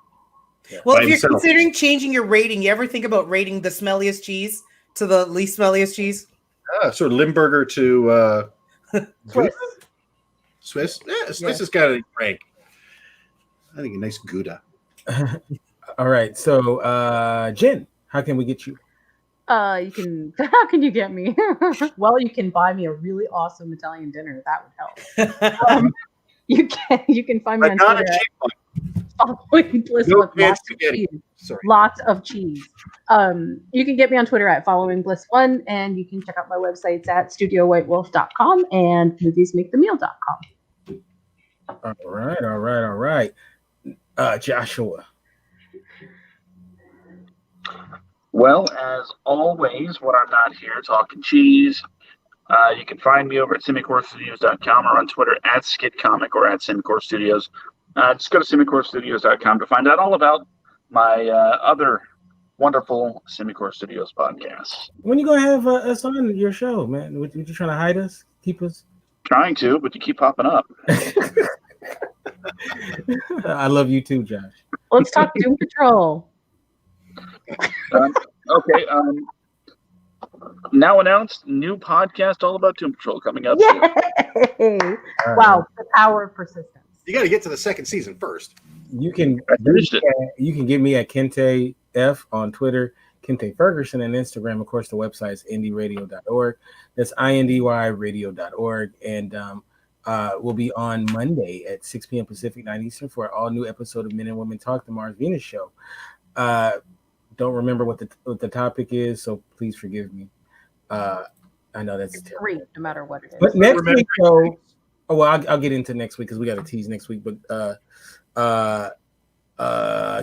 Well, By if you're himself. considering changing your rating, you ever think about rating the smelliest cheese to the least smelliest cheese? Sort of Limburger to Swiss. Swiss. Yeah, Swiss is kind of rank. I think a nice Gouda. All right, so Jen, how can we get you? You can. How can you get me? Well, you can buy me a really awesome Italian dinner. That would help. You can find me on Not a Twitter cheap one. following Bliss No One. fancy Lots of spaghetti. cheese. Sorry. Lots of cheese. You can get me on Twitter at following Bliss One, and you can check out my websites at studiowhitewolf.com and moviesmakethemeal.com. All right. Joshua. Well, as always, when I'm not here talking cheese, you can find me over at semicorestudios.com or on Twitter at skitcomic or at Semicore Studios. Just go to semicorestudios.com to find out all about my other wonderful Semicore Studios podcasts. When you gonna have us on your show, man? What you trying to hide us? Keep us? Trying to, but you keep popping up. I love you too, Josh. Let's talk Doom Patrol. Okay. Now announced, new podcast all about Doom Patrol coming up soon. Yay! Wow, the power of persistence. You got to get to the second season first. You can get me at Kinte F on Twitter, Kinte Ferguson on Instagram. Of course, the website is indyradio.org. That's indyradio.org. And we'll be on Monday at 6 p.m. Pacific, 9 Eastern for an all-new episode of Men and Women Talk, the Mars Venus Show. Don't remember what the topic is, so please forgive me. I know that's It's free, no matter what it is. But next week, though, I'll get into next week because we got to tease next week. But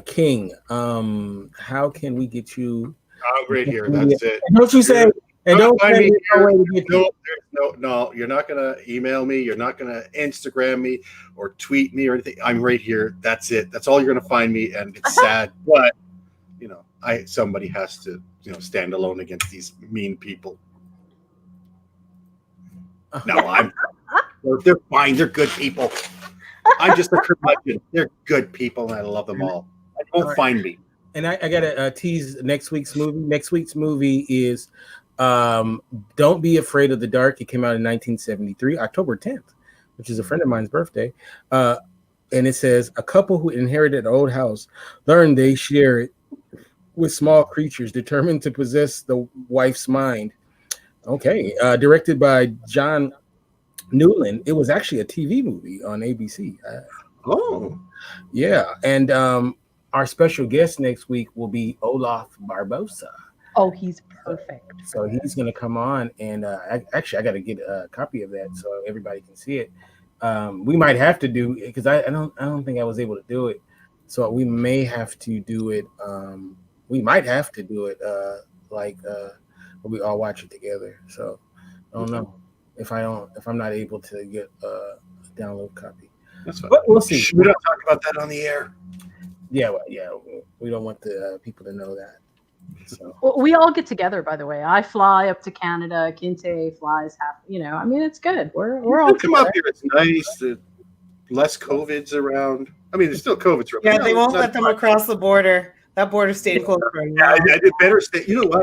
King, how can we get you? I'm right here. That's it. Don't you say? And don't find me no way here. to get you. No, you're not gonna email me. You're not gonna Instagram me or tweet me or anything. I'm right here. That's it. That's all you're gonna find me. And it's sad, but somebody has to stand alone against these mean people. No, they're fine. They're good people. I'm just a curmudgeon. They're good people, and I love them all. Don't find me. And I got to tease next week's movie. Next week's movie is Don't Be Afraid of the Dark. It came out in 1973, October 10th, which is a friend of mine's birthday. And it says, a couple who inherited an old house learned they share it with small creatures determined to possess the wife's mind. Okay. Directed by John Newland. It was actually a TV movie on ABC. Yeah. And our special guest next week will be Olaf Barbosa. Oh, he's perfect. So he's going to come on, and I got to get a copy of that so everybody can see it. We might have to do it because I don't think I was able to do it, so we may have to do it. We might have to do it where we all watch it together. So I don't know if I'm not able to get a download copy. That's fine. But we'll see. We don't talk about that on the air. Yeah, we don't want the people to know that. So. Well, we all get together, by the way. I fly up to Canada. Kinte flies half. I mean, it's good. We're all come up here. It's nice. Less COVID's around. I mean, there's still COVID's around. Yeah, they won't let them across the border. That border stayed closed for a Yeah, I did better stay. You know what?